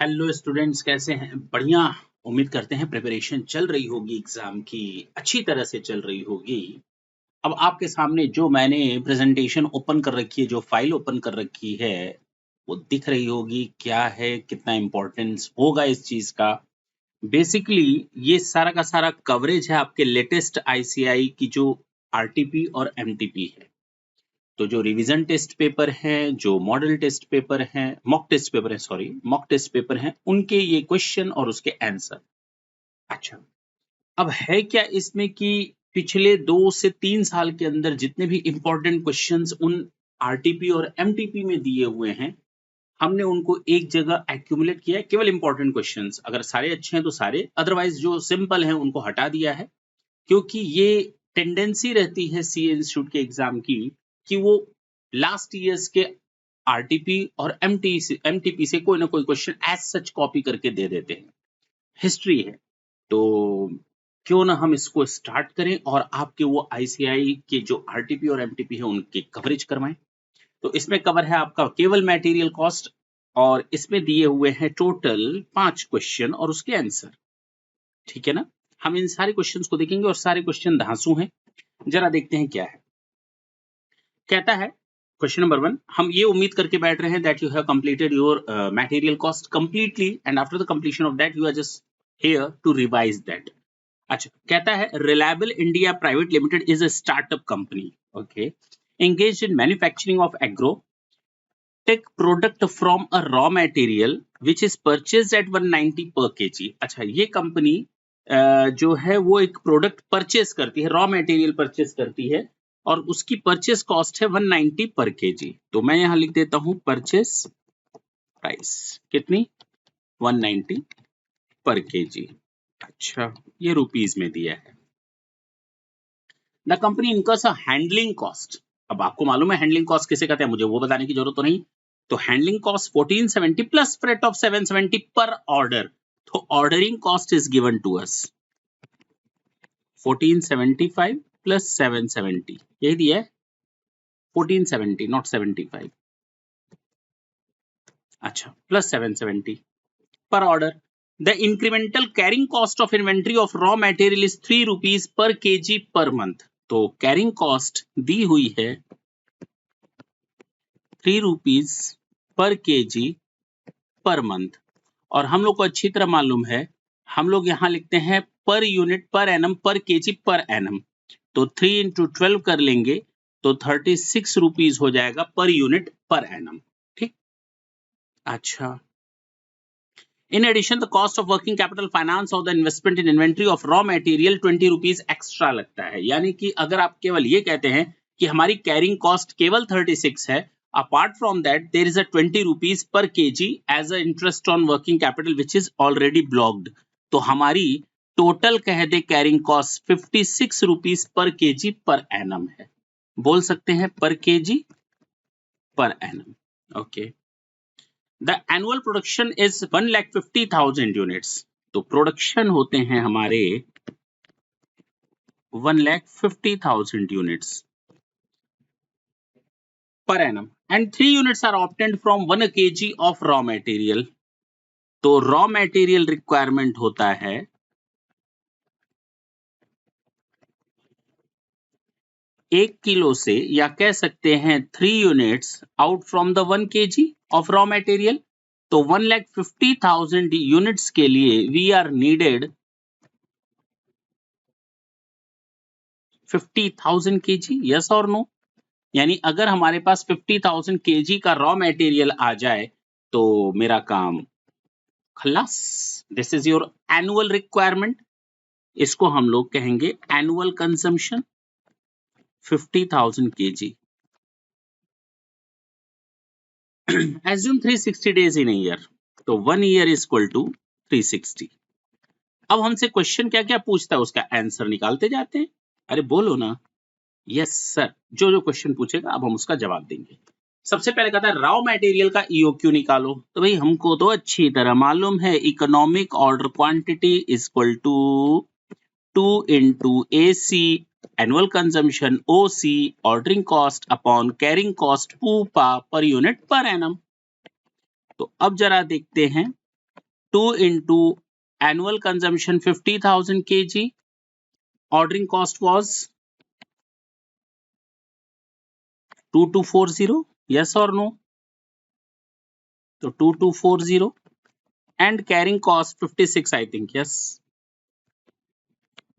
Hello students, कैसे हैं? बढ़िया। उम्मीद करते हैं प्रिपरेशन चल रही होगी, एग्जाम की अच्छी तरह से चल रही होगी। अब आपके सामने जो मैंने प्रेजेंटेशन ओपन कर रखी है, जो फाइल ओपन कर रखी है, वो दिख रही होगी। क्या है, कितना इम्पोर्टेंस होगा इस चीज का। बेसिकली ये सारा का सारा कवरेज है आपके लेटेस्ट आईसीआई की जो आरटीपी और एमटीपी है। तो जो रिवीजन टेस्ट पेपर हैं, जो मॉडल टेस्ट पेपर हैं, मॉक टेस्ट पेपर है, सॉरी, मॉक टेस्ट पेपर हैं, उनके ये क्वेश्चन और उसके आंसर। अच्छा, अब है क्या इसमें कि पिछले 2 से 3 साल के अंदर जितने भी इंपॉर्टेंट क्वेश्चंस उन आरटीपी और एमटीपी में दिए हुए हैं, हमने उनको एक जगह एक्यूमुलेट किया है। केवल इंपॉर्टेंट क्वेश्चंस, अगर सारे अच्छे हैं तो सारे, अदरवाइज जो सिंपल हैं उनको हटा दिया है। क्योंकि ये टेंडेंसी रहती है सी इंस्टीट्यूट के एग्जाम की कि वो लास्ट ईयर्स के आरटीपी और एमटीपी से कोई ना कोई क्वेश्चन एज सच कॉपी करके दे देते हैं। हिस्ट्री है, तो क्यों ना हम इसको स्टार्ट करें और आपके वो आईसीआई के जो आरटीपी और एमटीपी है उनकी कवरेज करवाएं। तो इसमें कवर है आपका केवल मटेरियल कॉस्ट, और इसमें दिए हुए हैं टोटल 5 क्वेश्चन और उसके आंसर। ठीक है ना? हम इन सारे क्वेश्चंस को देखेंगे और सारे क्वेश्चन धांसू हैं। जरा देखते हैं क्या है। कहता है क्वेश्चन नंबर 1, हम ये उम्मीद करके बैठ रहे हैं that you have completed your material cost completely and after the completion of that you are just here to revise that. अच्छा, कहता है reliable India private limited is a startup company, okay, engaged in manufacturing of agro tech product from a raw material which is purchased at 190 per kg। अच्छा, ये company जो है वो एक product purchase करती है, रॉ मटेरियल परचेस करती है, और उसकी परचेस कॉस्ट है 190 पर केजी। तो मैं यहां लिख देता हूं परचेस प्राइस कितनी, 190 पर केजी। अच्छा, ये रुपीस में दिया है। The company incurs a handling cost. अब आपको मालूम है हैंडलिंग कॉस्ट किसे कहते हैं, मुझे वो बताने की जरूरत तो नहीं। तो handling cost 1470 plus freight of 770 per order. तो ordering cost is given to us 1475 plus 770, यही दिया है, 1470 नॉट 75। अच्छा, plus 770 per order. The incremental carrying cost of inventory of raw material is 3 rupees per KG per month. तो carrying cost दी हुई है 3 rupees per KG per month, और हम लोग को अच्छी तरह मालूम है, हम लोग यहां लिखते हैं पर यूनिट पर एनम पर केजी पर एनम। तो 3 इंटू 12 कर लेंगे तो 36 रुपीज हो जाएगा पर यूनिट पर एनम। ठीक। अच्छा, in addition the cost of working capital finance और the investment in inventory of raw material 20 rupees extra लगता है। यानी कि अगर आप केवल ये कहते हैं कि हमारी कैरिंग कॉस्ट केवल 36 है, apart from that there is a 20 rupees per kg as a interest on working capital which is already blocked। तो हमारी टोटल कह दे carrying cost 56 rupees per KG per annum है। बोल सकते हैं per KG per annum. Okay, the annual production is 1,50,000 units. तो production होते हैं हमारे 1,50,000 units per annum and 3 units are obtained from 1 kg of raw material। तो रॉ मटेरियल रिक्वायरमेंट होता है 1 किलो से, या कह सकते हैं 3 units out from the 1 kg of raw material. तो 1,50,000 यूनिट्स के लिए we are needed 50,000 kg, yes or no? यानी अगर हमारे पास 50,000 kg का रॉ मटेरियल आ जाए तो मेरा काम खलास। This is your annual requirement. इसको हम लोग कहेंगे annual consumption 50,000 kg। Assume 360 days in a year। तो 1 year is equal to 360। अब हमसे क्वेश्चन क्या क्या पूछता है, उसका आंसर निकालते जाते हैं। अरे बोलो ना, यस सर। जो जो क्वेश्चन पूछेगा अब हम उसका जवाब देंगे। सबसे पहले कहता है रॉ मटेरियल का ईओक्यू निकालो। तो भाई हमको तो अच्छी तरह मालूम है, economic order quantity is equal to 2 into AC annual consumption OC ordering cost upon carrying cost PUPA per unit per annum। तो अब जरा देखते हैं 2 into annual consumption 50,000 kg. Ordering cost was 2240. Yes or no? So 2240 and carrying cost 56, I think. Yes.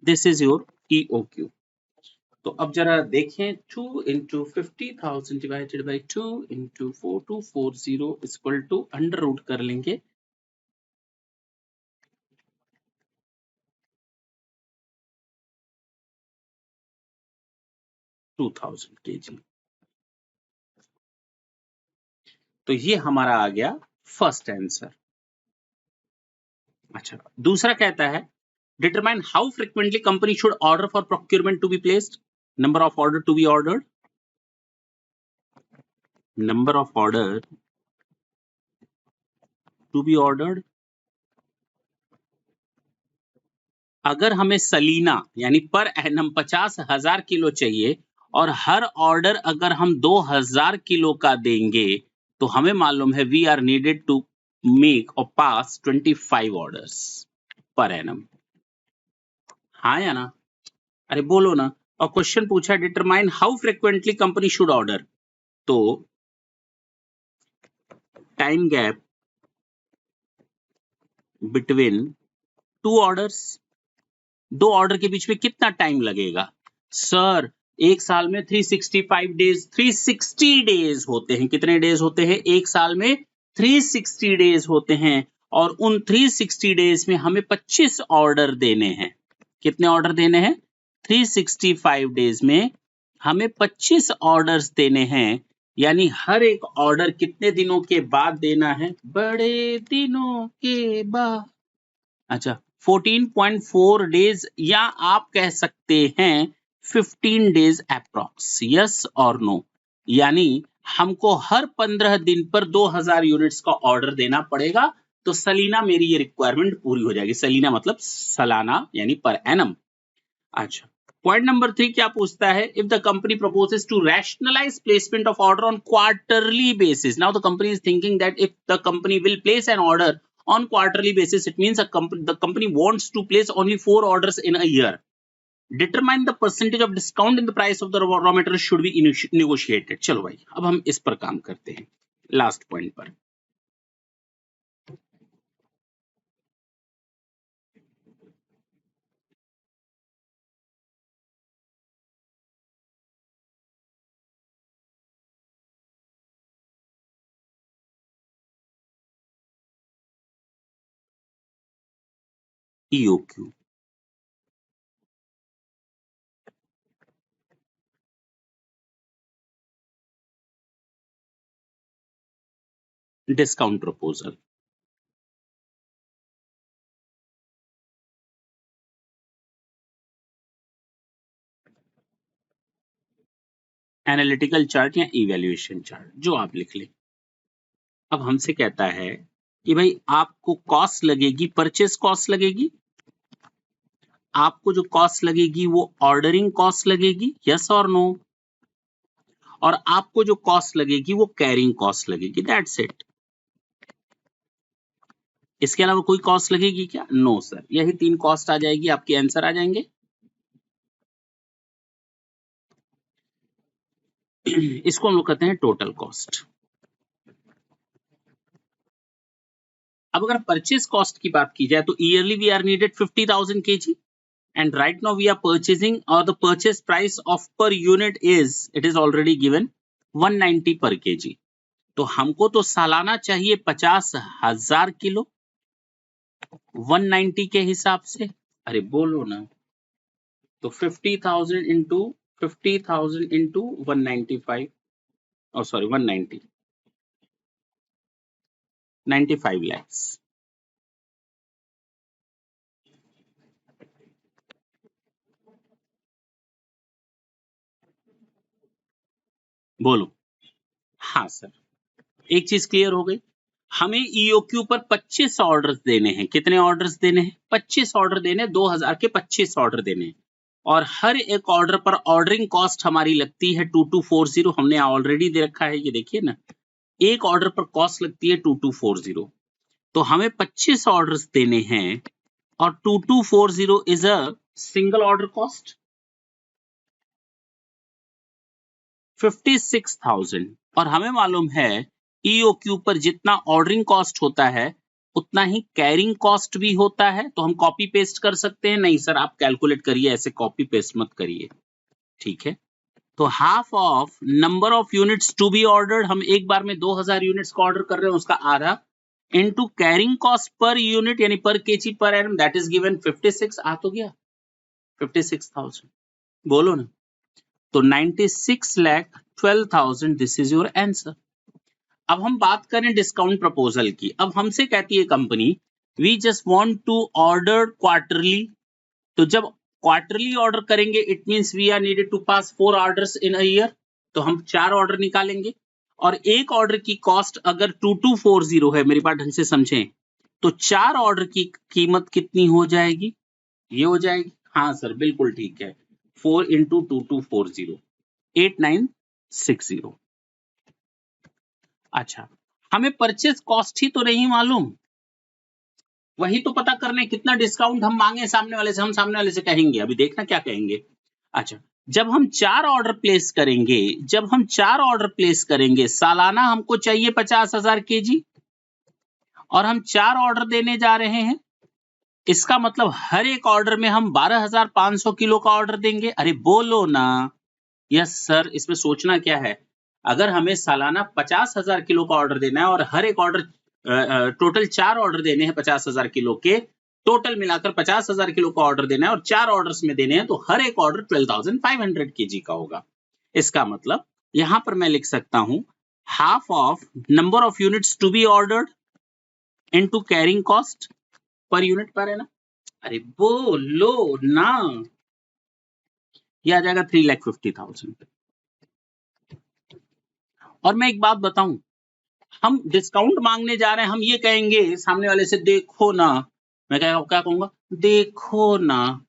This is your EOQ. तो अब जरा देखें 2 into 50,000 divided by 2 into 4240 is equal to under root कर लेंगे 2000 kg. तो ये हमारा आ गया फर्स्ट आंसर. अच्छा, दूसरा कहता है determine how frequently company should order for procurement to be placed. Number of order to be ordered. Number of order to be ordered. अगर हमें सलीना यानी पर एनम 50,000 किलो चाहिए और हर ऑर्डर अगर हम 2,000 किलो का देंगे तो हमें मालूम है we are needed to make or pass 25 orders per annum. हाँ या ना? अरे बोलो ना. और क्वेश्चन पूछा determine how frequently company should order. तो time gap between 2 orders. 2 order के बीच में कितना टाइम लगेगा? सर एक साल में 365 डेज 360 डेज होते हैं. कितने डेज होते हैं एक साल में? 360 डेज होते हैं. और उन 360 डेज में हमें 25 ऑर्डर देने हैं. कितने ऑर्डर देने हैं? 365 डेज में हमें 25 ऑर्डर्स देने हैं. यानी हर एक ऑर्डर कितने दिनों के बाद देना है? बड़े दिनों के बाद. अच्छा, 14.4 डेज या आप कह सकते हैं 15 days approx. Yes or no? यानी हमको हर 15 दिन पर 2000 यूनिट्स का ऑर्डर देना पड़ेगा. तो सलीना मेरी ये रिक्वायरमेंट पूरी हो जाएगी. सलीना मतलब सालाना यानी पर एनम. अच्छा, पॉइंट नंबर 3 क्या पूछता है? If the company proposes to rationalise placement of order on quarterly basis. Now the company is thinking that if the company will place an order on quarterly basis, it means the company wants to place only 4 orders in a year. Determine the percentage of discount in the price of the raw material should be negotiated. चलो भाई, अब हम इस पर काम करते हैं last point पर. EOQ. Discount proposal. Analytical chart या इवैल्यूएशन चार्ट, जो आप लिख लें. अब हमसे कहता है कि भाई आपको कॉस्ट लगेगी, परचेस कॉस्ट लगेगी. आपको जो कॉस्ट लगेगी वो ऑर्डरिंग कॉस्ट लगेगी. Yes or no? और आपको जो कॉस्ट लगेगी वो कैरिंग कॉस्ट लगेगी. That's it. इसके अलावा कोई कॉस्ट लगेगी क्या? No sir. यही 3 कॉस्ट आ जाएगी, आपके आंसर आ जाएंगे. इसको हम लोग कहते हैं टोटल कॉस्ट. अब अगर परचेज कॉस्ट की बात की जाए तो yearly we are needed 50,000 kg and right now we are purchasing or the purchase price of per unit is, it is already given 190 per kg. तो हमको तो सालाना चाहिए 50,000 किलो 190 के हिसाब से. अरे बोलो ना. तो 50,000 इंटू 50,000 इंटू 195 और सॉरी 190 95 lakhs. बोलो. हाँ सर, एक चीज क्लियर हो गई. हमें ईओक्यू पर 25 ऑर्डर्स देने हैं. कितने ऑर्डर्स देने हैं? 25 ऑर्डर देने. 2000 के 25 ऑर्डर देने हैं. और हर एक ऑर्डर पर ऑर्डरिंग कॉस्ट हमारी लगती है 2240. हमने ऑलरेडी दे रखा है, ये देखिए ना. एक ऑर्डर पर कॉस्ट लगती है 2240. तो हमें 25 ऑर्डर्स देने हैं और 2240 is a single order cost 56,000 और हमें मालूम है EOQ पर जितना ऑर्डरिंग कॉस्ट होता है उतना ही कैरिंग कॉस्ट भी होता है। तो हम कॉपी पेस्ट कर सकते हैं? नहीं सर, आप कैलकुलेट करिए, ऐसे कॉपी पेस्ट मत करिए, ठीक है। तो half of number of units to be ordered, हम एक बार में 2000 यूनिट्स का ऑर्डर कर रहे हैं, उसका आधा into carrying cost per unit यानी पर KG per annum, that is given 56। आ तो गया 56,000, बोलो ना। तो 96,12,000, दिस इज योर आंसर। अब हम बात करें डिस्काउंट प्रपोजल की। अब हमसे कहती है company we just want to order quarterly. तो जब क्वार्टरली ऑर्डर करेंगे it means we are needed to pass 4 orders in a year, तो हम 4 ऑर्डर निकालेंगे और एक ऑर्डर की कॉस्ट अगर 2240 है, मेरी बात ढंग से समझें, तो 4 ऑर्डर की कीमत कितनी हो जाएगी? ये हो जाएगी, हाँ सर बिल्कुल ठीक है, 4 इंटू 2240 8960। अच्छा, हमें परचेज कॉस्ट ही तो नहीं मालूम, वही तो पता करने कितना डिस्काउंट हम मांगे सामने वाले से। हम सामने वाले से कहेंगे, अभी देखना क्या कहेंगे। अच्छा, जब हम 4 ऑर्डर प्लेस करेंगे, जब हम 4 ऑर्डर प्लेस करेंगे, सालाना हमको चाहिए 50,000 केजी और हम 4 ऑर्डर देने जा रहे हैं, इसका मतलब हर एक ऑर्डर में हम 12,500 किलो का ऑर्डर देंगे। अरे बोलो ना। यस सर, इसमें सोचना क्या है, अगर हमें सालाना 50,000 किलो का ऑर्डर देना है और हर एक ऑर्डर टोटल 4 ऑर्डर देने हैं 50,000 किलो के, टोटल मिलाकर 50,000 किलो का ऑर्डर देना है और 4 ऑर्डर्स में देने हैं, तो हर एक ऑर्डर 12,500 केजी का होगा। इसका मतलब यहां पर मैं लिख सकता हूं half of number of units to be ordered into carrying cost per unit पर है ना। अरे बोलो ना, ये आ जाएगा 3,50,000। और मैं एक बात बताऊं, हम डिस्काउंट मांगने जा रहे हैं, हम ये कहेंगे सामने वाले से देखो ना, मैं क्या कहूंगा, देखो ना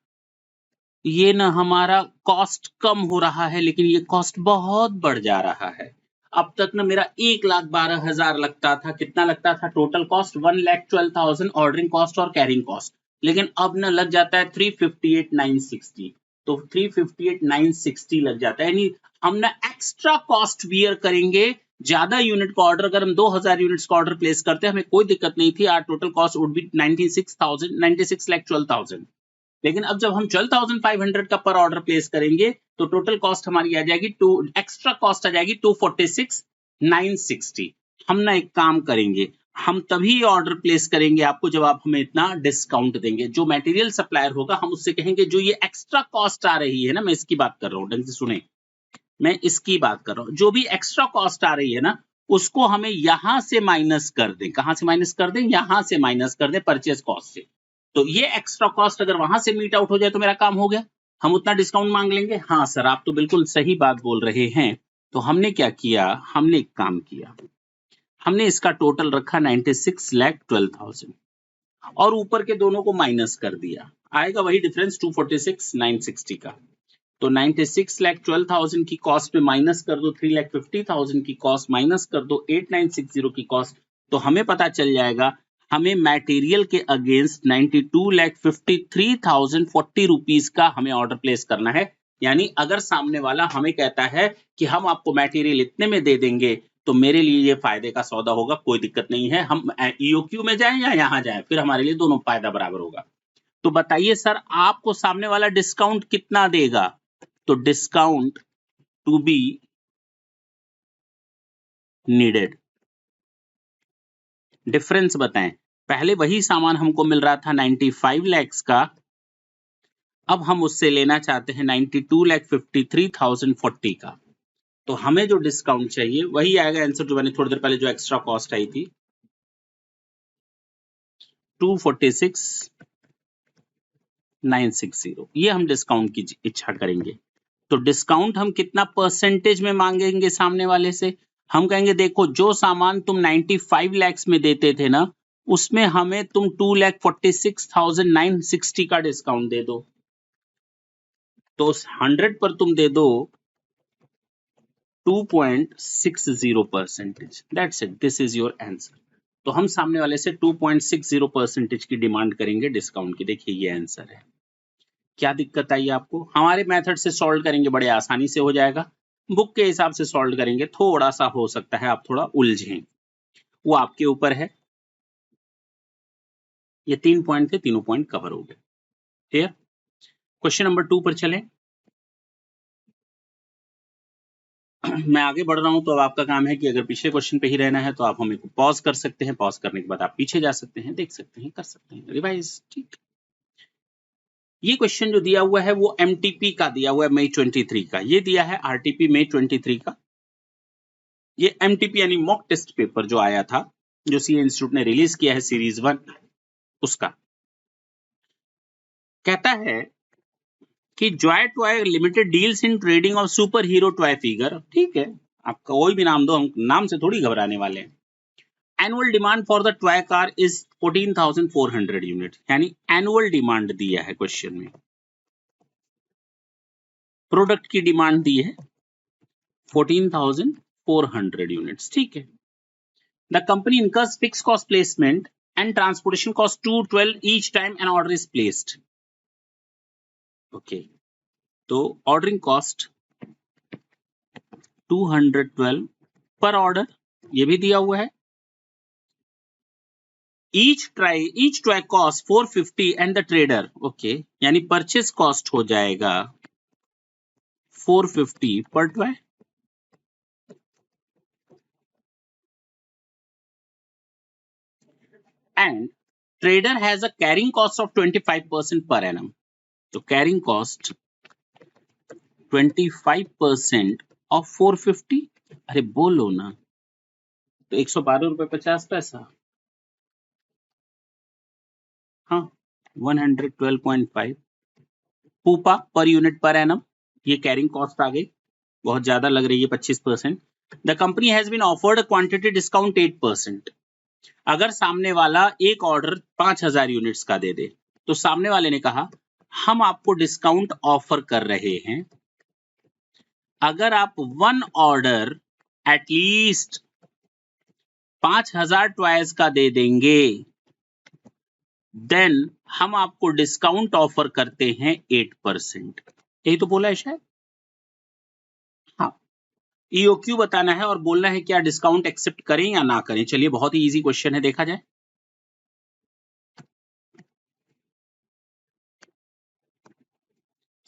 ये ना हमारा कॉस्ट कम हो रहा है लेकिन ये कॉस्ट बहुत बढ़ जा रहा है। अब तक ना मेरा 1,12,000 लगता था, कितना लगता था टोटल कॉस्ट? 1,12,000 ऑर्डरिंग कॉस्ट और कैरिंग कॉस्ट, लेकिन अब ना लग जाता है 358,960। तो 358,960 लग जाता है, यानी हम ना एक्स्ट्रा कॉस्ट बियर करेंगे। ज्यादा यूनिट का ऑर्डर, अगर हम 2000 यूनिट्स का ऑर्डर प्लेस करते हैं हमें कोई दिक्कत नहीं थी, our total cost would be 96,12,000। लेकिन अब जब हम 12,500 का पर ऑर्डर प्लेस करेंगे तो टोटल कॉस्ट हमारी आ जाएगी, एक्स्ट्रा कॉस्ट आ जाएगी 246,960। हम ना एक काम करेंगे, हम तभी ऑर्डर प्लेस करेंगे आपको जब आप हमें इतना डिस्काउंट देंगे। जो मटेरियल सप्लायर होगा हम उससे कहेंगे जो ये एक्स्ट्रा कॉस्ट आ रही है ना, मैं इसकी बात कर रहा हूँ, ढंग से सुने, मैं इसकी बात कर रहा हूँ, जो भी एक्स्ट्रा कॉस्ट आ रही है ना उसको हमें यहां से माइनस कर दें। कहां से माइनस कर दें? यहां से माइनस कर दें, परचेज कॉस्ट से। तो ये एक्स्ट्रा कॉस्ट अगर वहां से मीट आउट हो जाए तो मेरा काम हो गया, हम उतना डिस्काउंट मांग लेंगे। हाँ सर, आप तो बिल्कुल सही बात बोल रहे हैं। तो हमने क्या किया, हमने एक काम किया, हमने इसका टोटल रखा 96,12,000 और ऊपर के दोनों को माइनस कर दिया, आएगा वही डिफरेंस 246,960 का। तो 96,12,000 की कॉस्ट पे माइनस कर दो 3,50,000 की कॉस्ट, माइनस कर दो 8,960 की कॉस्ट, तो हमें पता चल जाएगा हमें मटेरियल के अगेंस्ट 92,53,040 रुपीज का हमें ऑर्डर प्लेस करना है। यानी अगर सामने वाला हमें कहता है कि हम आपको मटेरियल इतने में दे देंगे तो मेरे लिए ये फायदे का सौदा होगा, कोई दिक्कत नहीं है, हम EOQ में जाएं या यहां जाएं, फिर हमारे लिए दोनों फायदा बराबर होगा। तो बताइए सर, आपको सामने वाला डिस्काउंट कितना देगा? तो discount to be needed, difference बताएं। पहले वही सामान हमको मिल रहा था 95 lakhs का, अब हम उससे लेना चाहते हैं 92,53,040 का। तो हमें जो डिस्काउंट चाहिए वही आएगा आंसर जो मैंने थोड़ी देर पहले जो एक्स्ट्रा कॉस्ट आई थी 246,960, ये हम डिस्काउंट की इच्छा करेंगे। तो डिस्काउंट हम कितना परसेंटेज में मांगेंगे सामने वाले से? हम कहेंगे देखो जो सामान तुम 95 lakhs में देते थे ना उसमें हमें तुम 2,46,960 का डिस्काउंट दे दो, तो 100 पर तुम दे दो 2.60%। That's it, this is your answer. तो हम सामने वाले से 2.60% की डिमांड करेंगे डिस्काउंट की। देखिए ये आंसर है। क्या दिक्कत आई आपको? हमारे मेथड से सॉल्व करेंगे बड़े आसानी से हो जाएगा, बुक के हिसाब से सॉल्व करेंगे थोड़ा सा हो सकता है आप थोड़ा उलझें, वो आपके ऊपर है। ये 3 पॉइंट थे, तीनों पॉइंट कवर हो गए। क्लियर? क्वेश्चन नंबर 2 पर चलें। मैं आगे बढ़ रहा हूं तो अब आपका काम है कि अगर पिछले क्वेश्चन पे ही रहना है तो आप हमें पॉज कर सकते हैं, पॉज करने के बाद आप पीछे जा सकते हैं, देख सकते हैं, कर सकते हैं रिवाइज। ठीक, ये क्वेश्चन जो दिया हुआ है वो एमटीपी का दिया हुआ है, मई 23 का। ये दिया है आरटीपी मई 23 का। ये एमटीपी यानी मॉक टेस्ट पेपर जो आया था, जो सी इंस्टीट्यूट ने रिलीज किया है सीरीज 1, उसका कहता है कि Joy toy limited deals in trading of super hero toy figure. ठीक है, आप कोई भी नाम दो, हम नाम से थोड़ी घबराने वाले हैं। Annual demand for the toy car is 14,400 unit, यानी एनुअल डिमांड दिया है क्वेश्चन में। प्रोडक्ट की डिमांड दी है 14,400 यूनिट्स। ठीक है। The company incurs fix cost placement and transportation cost 212 each time an order is placed. Okay, तो ऑर्डरिंग कॉस्ट 212 पर ऑर्डर, ये भी दिया हुआ है। each try cost 450 and the trader, okay, यानी परचेस कॉस्ट हो जाएगा 450 पर try. And trader has a carrying cost of 25% per annum. तो कैरिंग कॉस्ट 25% ऑफ 450, अरे बोलो ना, तो 112.50 रुपए। हाँ, 112.5 पूपा पर यूनिट पर एनम, ये कैरिंग कॉस्ट आ गई, बहुत ज्यादा लग रही है 25%। The company has been offered a quantity discount 8%। अगर सामने वाला एक ऑर्डर 5,000 यूनिट्स का दे दे, तो सामने वाले ने कहा हम आपको डिस्काउंट ऑफर कर रहे हैं, अगर आप वन ऑर्डर एटलीस्ट 5,000 टॉयज का दे देंगे, देन हम आपको डिस्काउंट ऑफर करते हैं 8%। यही तो बोला है शायद। हाँ, ईओक्यू बताना है और बोलना है क्या डिस्काउंट एक्सेप्ट करें या ना करें। चलिए, बहुत ही इजी क्वेश्चन है, देखा जाए।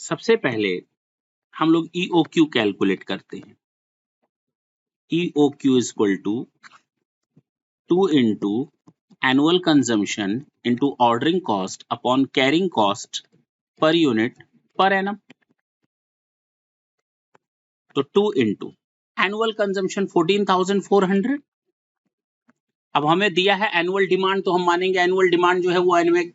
सबसे पहले हम लोग ईओक्यू कैलकुलेट करते हैं। EOQ is equal to 2 into annual consumption into ordering cost upon carrying cost per unit per annum। तो 2 into annual consumption 14,400। अब हमें दिया है एनुअल डिमांड, तो हम मानेंगे एनुअल डिमांड जो है वो एनुअल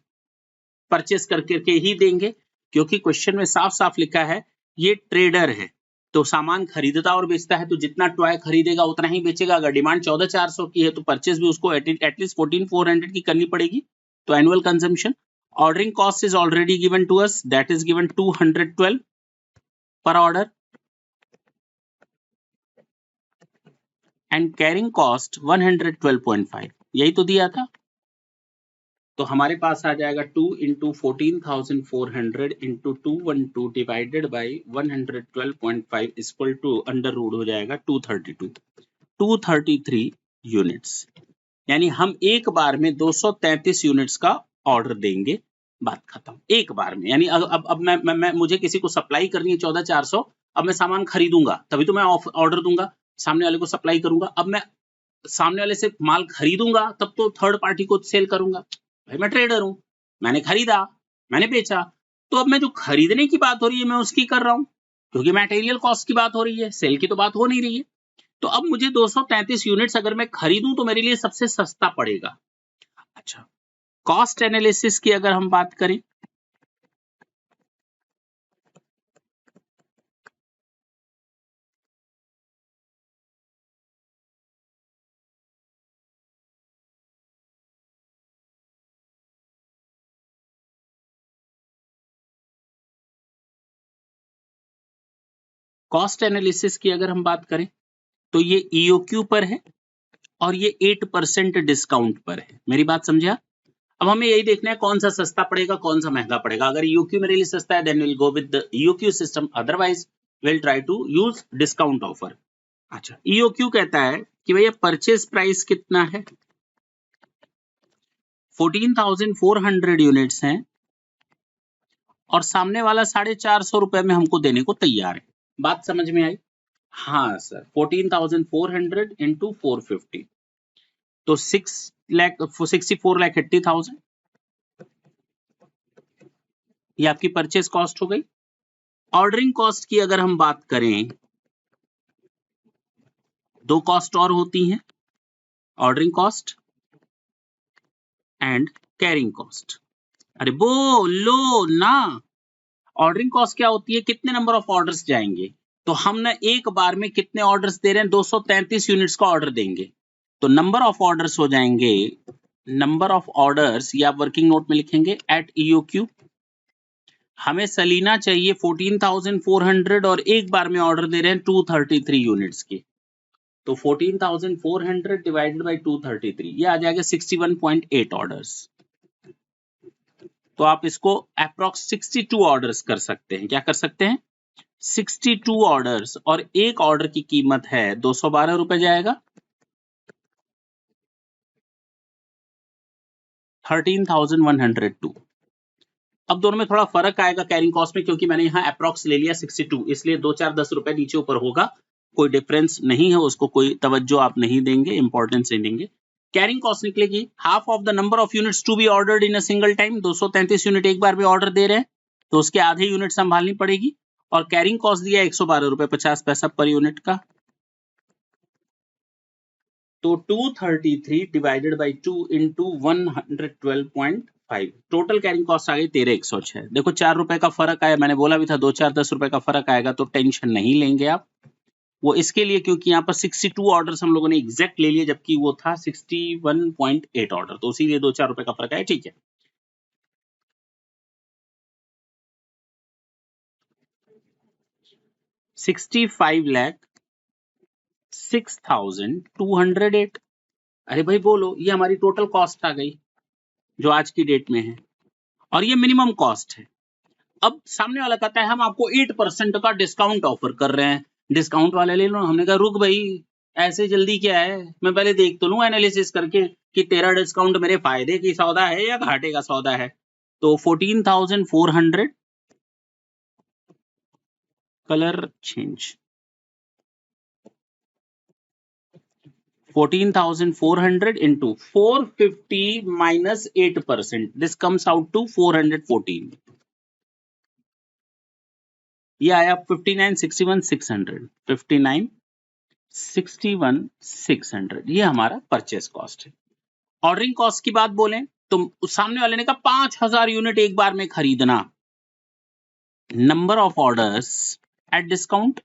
परचेस करके ही देंगे, क्योंकि क्वेश्चन में साफ साफ लिखा है ये ट्रेडर है, तो सामान खरीदता और बेचता है, तो जितना टॉय खरीदेगा उतना ही बेचेगा। अगर डिमांड 14,400 की है तो परचेस भी उसको एटलीस्ट 14,400 की करनी पड़ेगी। तो annual consumption, ordering cost is already given to us, that is given 212 per order, and carrying cost 112.5, यही तो दिया था। तो हमारे पास आ जाएगा 2 into 14,400 into 212 divided by 112.5 equal to under root हो जाएगा 233 यूनिट्स। यानी हम एक बार में 233 यूनिट्स का ऑर्डर देंगे, बात खत्म। एक बार में, यानी अब मैं मुझे किसी को सप्लाई करनी है 14,400, अब मैं सामान खरीदूंगा तभी तो मैं ऑर्डर दूंगा, सामने वाले को सप्लाई करूंगा। अब मैं सामने वाले से माल खरीदूंगा तब तो थर्ड पार्टी को सेल करूंगा। भाई मैं ट्रेडर हूं, मैंने खरीदा, मैंने बेचा, तो अब मैं जो खरीदने की बात हो रही है मैं उसकी कर रहा हूं, क्योंकि मटेरियल कॉस्ट की बात हो रही है, सेल की तो बात हो नहीं रही है। तो अब मुझे 233 यूनिट्स अगर मैं खरीदूं तो मेरे लिए सबसे सस्ता पड़ेगा। अच्छा, कॉस्ट एनालिसिस की अगर हम बात करें, कॉस्ट एनालिसिस की अगर हम बात करें तो ये ईओक्यू पर है और ये 8% डिस्काउंट पर है। मेरी बात समझा? अब हमें यही देखना है कौन सा सस्ता पड़ेगा, कौन सा महंगा पड़ेगा। अगर ईओक्यू मेरे लिए सस्ता है then will go with the EOQ system, otherwise will try to use discount offer. अच्छा, ईओक्यू कहता है कि भैया परचेज प्राइस कितना है, 14,400 यूनिट्स हैं और सामने वाला 450 रुपए में हमको देने को तैयार है। बात समझ में आई? हाँ सर, 14,400 इंटू 450 तो 64,80,000 ये आपकी परचेज कॉस्ट हो गई। ऑर्डरिंग कॉस्ट की अगर हम बात करें, दो कॉस्ट और होती हैं, ordering cost and carrying cost. अरे बोलो ना, ऑर्डरिंग कॉस्ट क्या होती है, कितने नंबर ऑफ ऑर्डर्स जाएंगे। तो हम ना एक बार में कितने ऑर्डर्स दे रहे हैं, 233 यूनिट्स का ऑर्डर देंगे, तो नंबर ऑफ ऑर्डर्स हो जाएंगे, नंबर ऑफ ऑर्डर्स ये आप वर्किंग नोट में लिखेंगे एट ईओक्यू। हमें सलीना चाहिए 14,400 और एक बार में ऑर्डर दे रहे हैं 233 यूनिट्स के, तो 14,400 डिवाइडेड बाय 233 ये आ जाएगा 61.8 ऑर्डर्स। तो आप इसको अप्रॉक्स 62 ऑर्डर्स कर सकते हैं। क्या कर सकते हैं? 62 ऑर्डर्स, और एक ऑर्डर की कीमत है 212 रुपए जाएगा, 13,102। अब दोनों में थोड़ा फर्क आएगा कैरिंग कॉस्ट में, क्योंकि मैंने यहाँ अप्रॉक्स ले लिया 62, इसलिए 2-4-10 रुपए नीचे ऊपर होगा, कोई डिफरेंस नहीं है, उसको कोई तवज्जो आप नहीं देंगे, इंपॉर्टेंस नहीं देंगे। कैरिंग कॉस्ट निकलेगी half of the number of units to be ordered in a single time. 233 unit एक बार में ऑर्डर दे रहे हैं तो उसके आधे यूनिट संभालनी पड़ेगी, और कैरिंग कॉस्ट दिया 112 रुपए 50 पैसा पर यूनिट का। तो 233 divided by 2 into 112.5, total carrying cost आ गई 13,106। देखो 4 रुपए का फर्क आया, मैंने बोला भी था 2-4-10 रुपए का फर्क आएगा तो टेंशन नहीं लेंगे आप। वो इसके लिए क्योंकि यहाँ पर 62 ऑर्डर्स हम लोगों ने एग्जैक्ट ले लिए, जबकि वो था 61.8 ऑर्डर, तो इसीलिए 2-4 रुपए का फर्क आया। ठीक है, $65,06,208। अरे भाई बोलो, ये हमारी टोटल कॉस्ट आ गई जो आज की डेट में है, और ये मिनिमम कॉस्ट है। अब सामने वाला कहता है हम आपको 8% का डिस्काउंट ऑफर कर रहे हैं, डिस्काउंट वाले ले लो। हमने कहा रुक भाई, ऐसे जल्दी क्या है, मैं पहले देख तो लूं एनालिसिस करके कि तेरा डिस्काउंट मेरे फायदे की सौदा है या घाटे का सौदा है। तो 14,400 colour change, 14,400 into 450 minus 8%, this comes out to 414। ये आया 59,61,600, 59,61,600 ये हमारा परचेस कॉस्ट है। ऑर्डरिंग कॉस्ट की बात बोलें तो सामने वाले ने कहा 5,000 यूनिट एक बार में खरीदना, number of orders at discount,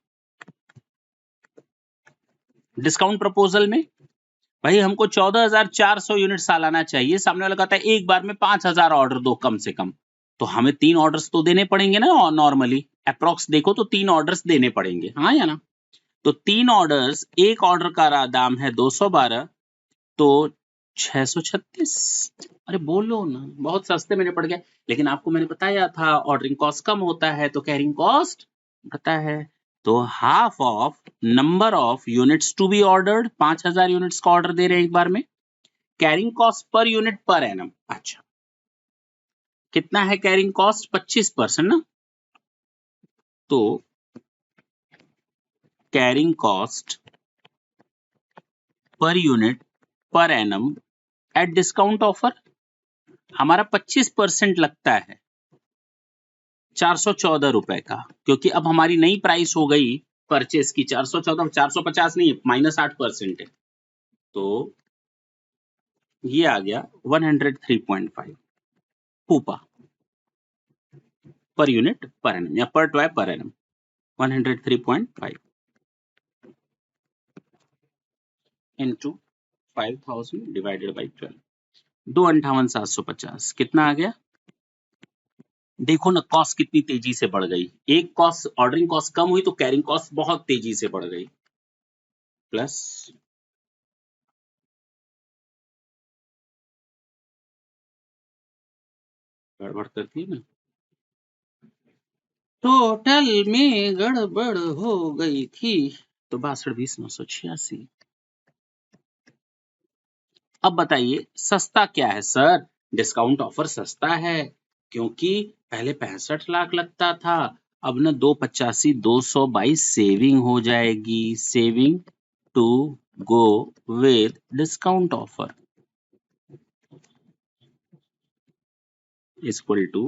discount proposal में भाई हमको 14,400 यूनिट सालाना चाहिए, सामने वाला कहता है एक बार में 5,000 ऑर्डर दो कम से कम, तो हमें 3 ऑर्डर्स तो देने पड़ेंगे ना, और नॉर्मली अप्रॉक्स देखो तो 3 ऑर्डर्स देने पड़ेंगे, हाँ या ना। तो 3 ऑर्डर्स, एक ऑर्डर का दाम है 212, तो 636। अरे बोलो ना, बहुत सस्ते में निपट गया। लेकिन आपको मैंने बताया था ऑर्डरिंग कॉस्ट कम होता है तो कैरिंग कॉस्ट बढ़ता है। तो half of number of units to be ordered, 5,000 units का ऑर्डर दे रहे हैं एक बार में, carrying cost per unit per annum. अच्छा, कितना है कैरिंग कॉस्ट? 25% ना, तो carrying cost per unit per annum at discount offer हमारा 25% लगता है 414 रुपए का, क्योंकि अब हमारी नई प्राइस हो गई परचेस की 414, 450 नहीं, -8% है, तो ये आ गया 103.5 पूपा पर यूनिट पर एनम, या per toy per annum 103.5 into 5,000 divided by 12, 258,750 कितना आ गया? देखो ना कॉस्ट कितनी तेजी से बढ़ गई, एक कॉस्ट ऑर्डरिंग कॉस्ट कम हुई तो कैरिंग कॉस्ट बहुत तेजी से बढ़ गई, प्लस गड़बड़ करती है ना, टोटल में गड़बड़ हो गई थी। तो 62,20,986। अब बताइए सस्ता क्या है सर? डिस्काउंट ऑफर सस्ता है, क्योंकि पहले 65 लाख लगता था, अब ना 285,222 सेविंग हो जाएगी। Saving to go with discount offer is equal to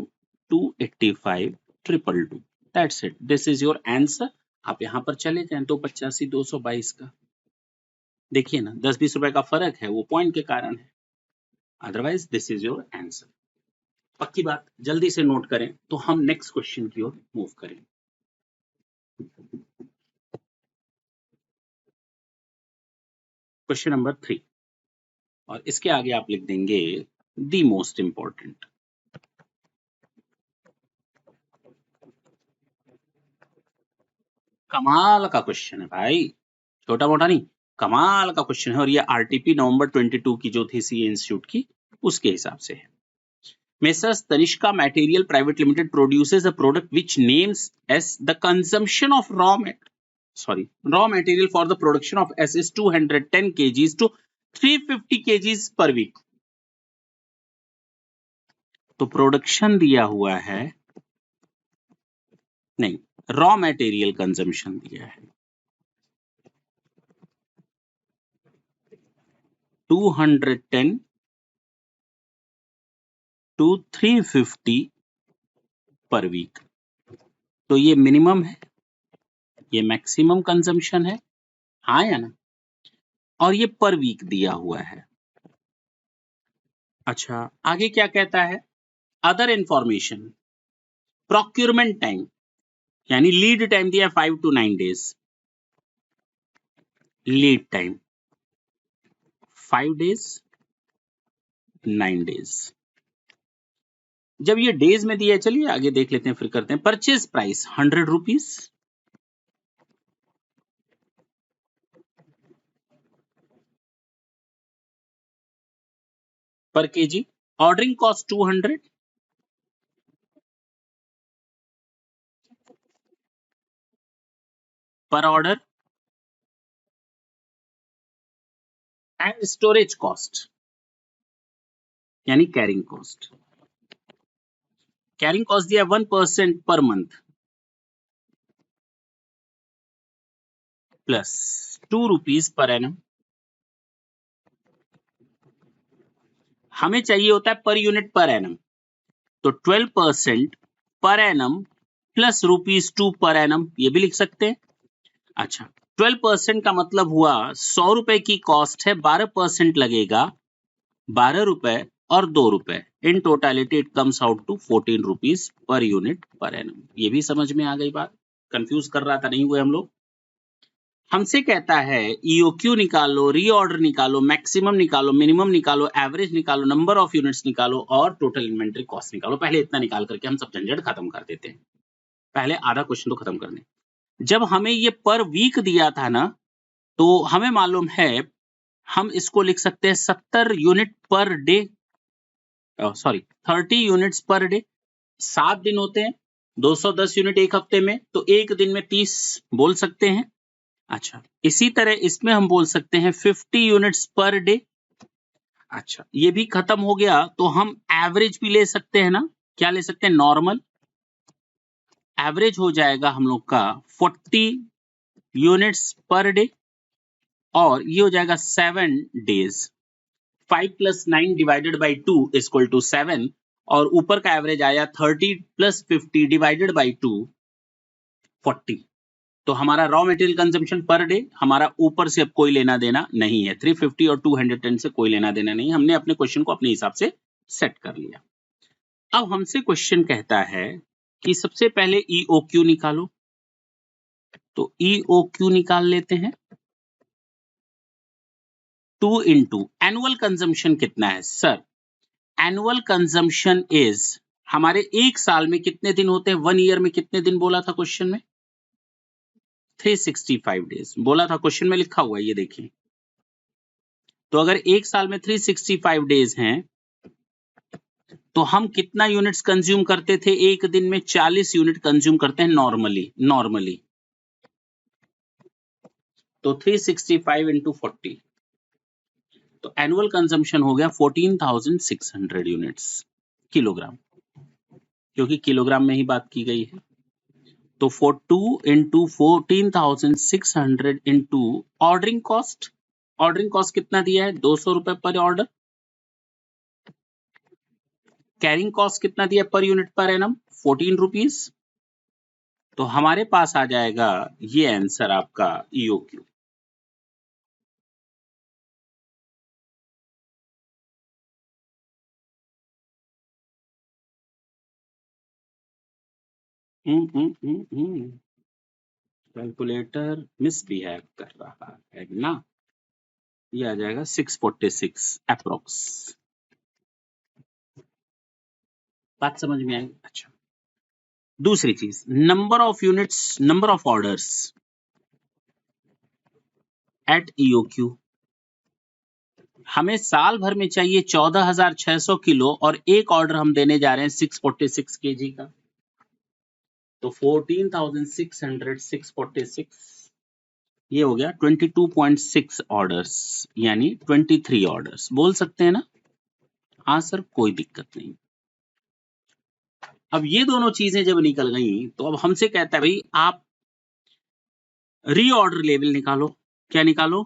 285,222. That's it. This is your answer. आप यहां पर चले जाएं तो 85,222 का देखिए ना, 10-20 रुपए का फर्क है, वो पॉइंट के कारण है। Otherwise this is your answer. पक्की बात, जल्दी से नोट करें तो हम नेक्स्ट क्वेश्चन की ओर मूव करें। क्वेश्चन नंबर 3, और इसके आगे आप लिख देंगे द मोस्ट इंपॉर्टेंट। कमाल का क्वेश्चन है भाई, छोटा मोटा नहीं, कमाल का क्वेश्चन है। और ये आरटीपी नवंबर 22 की जो थी सीए इंस्टीट्यूट की, उसके हिसाब से है। Messrs Tanishka Material Private Limited produces a product which names as the consumption of raw material for the production of S is 210 kgs to 350 kgs per week. तो प्रोडक्शन दिया हुआ है, नहीं, रॉ मटेरियल कंजम्पशन दिया है 210 to 350 पर week. तो ये मिनिमम है, ये मैक्सिमम कंजम्पशन है, हाँ या ना? और ये पर वीक दिया हुआ है। अच्छा, आगे क्या कहता है? अदर इंफॉर्मेशन, प्रोक्यूरमेंट टाइम यानी लीड टाइम दिया 5 to 9 days, lead time 5 days 9 days. जब ये डेज में दिया है, चलिए आगे देख लेते हैं, फिर करते हैं। Purchase price 100 rupees, per KG. Ordering cost 200, पर ऑर्डर। एंड स्टोरेज कॉस्ट यानी कैरिंग कॉस्ट। कैरिंग कॉस्ट दिया 1% per month plus 2 rupees per annum. हमें चाहिए होता है पर यूनिट पर एनम, तो 12% पर एनम प्लस ₹2 पर एनम, ये भी लिख सकते हैं। अच्छा, 12% का मतलब हुआ 100 रुपए की कॉस्ट है, 12% लगेगा 12 रुपए और 2 रुपए, in totality it comes out to 14 rupees per unit per annum. ये भी समझ में आ गई बात? कंफ्यूज कर रहा था, नहीं हुए हम लोग? हमसे कहता है ईओक्यू निकालो, रीऑर्डर निकालो, मैक्सिमम निकालो, मिनिमम निकालो, एवरेज निकालो, नंबर ऑफ यूनिट्स निकालो और टोटल इन्वेंटरी कॉस्ट निकालो। पहले इतना निकाल करके हम सब झंझट खत्म कर देते हैं। पहले आधा क्वेश्चन तो खत्म करने। जब हमें ये पर वीक दिया था ना, तो हमें मालूम है हम इसको लिख सकते हैं 70 unit per day, sorry 30 units per day. 7 दिन होते हैं, 210 यूनिट एक हफ्ते में, तो एक दिन में 30 बोल सकते हैं। अच्छा, इसी तरह इसमें हम बोल सकते हैं 50 यूनिट्स पर डे। अच्छा, ये भी खत्म हो गया तो हम एवरेज भी ले सकते हैं ना? क्या ले सकते हैं? नॉर्मल। एवरेज हो जाएगा हम लोग का 40 यूनिट्स पर डे, और ये हो जाएगा 7 days. 5 + 9 divided by 2 equal to 7, और ऊपर का एवरेज आया 30 + 50 डिवाइडेड बाई 2 40। तो हमारा raw material consumption per day हमारा ऊपर से अब कोई लेना देना नहीं है, 350 और 210 से कोई लेना देना नहीं। हमने अपने क्वेश्चन को अपने हिसाब से सेट कर लिया। अब हमसे क्वेश्चन कहता है कि सबसे पहले ईओक्यू निकालो, तो ईओक्यू निकाल लेते हैं। 2 इंटू एनुअल कंजम्पशन कितना है सर? एनुअल कंजम्पशन इज, हमारे एक साल में कितने दिन होते हैं? 1 ईयर में कितने दिन बोला था क्वेश्चन में? 365 डेज बोला था, क्वेश्चन में लिखा हुआ है, ये देखिए। तो अगर एक साल में 365 डेज हैं, तो हम कितना यूनिट्स कंज्यूम करते थे एक दिन में? 40 यूनिट कंज्यूम करते हैं नॉर्मली। तो 365 इंटू 40, तो एनुअल कंजम्पशन हो गया 14,600 यूनिट्स किलोग्राम, क्योंकि किलोग्राम में ही बात की गई है। तो 42 into 14,600 into ordering cost. Ordering cost कितना दिया है? 200 रुपए पर ऑर्डर। कैरिंग कॉस्ट कितना दिया पर यूनिट पर एनम? 14 रुपीज। तो हमारे पास आ जाएगा ये आंसर आपका ईओक्यू। कैलकुलेटर मिसबिहेव कर रहा है ना। ये आ जाएगा 646 अप्रोक्स। बात समझ में आई? अच्छा, दूसरी चीज, number of units, number of orders eight EOQ. हमें साल भर में चाहिए 14,600 किलो और एक ऑर्डर हम देने जा रहे हैं 646 केजी का। तो 14,600 646 ये हो गया 22.6 ऑर्डर्स, यानी 23 ऑर्डर्स बोल सकते हैं ना। हाँ सर, कोई दिक्कत नहीं। अब ये दोनों चीजें जब निकल गई तो अब हमसे कहता है भाई आप रीऑर्डर लेवल निकालो। क्या निकालो?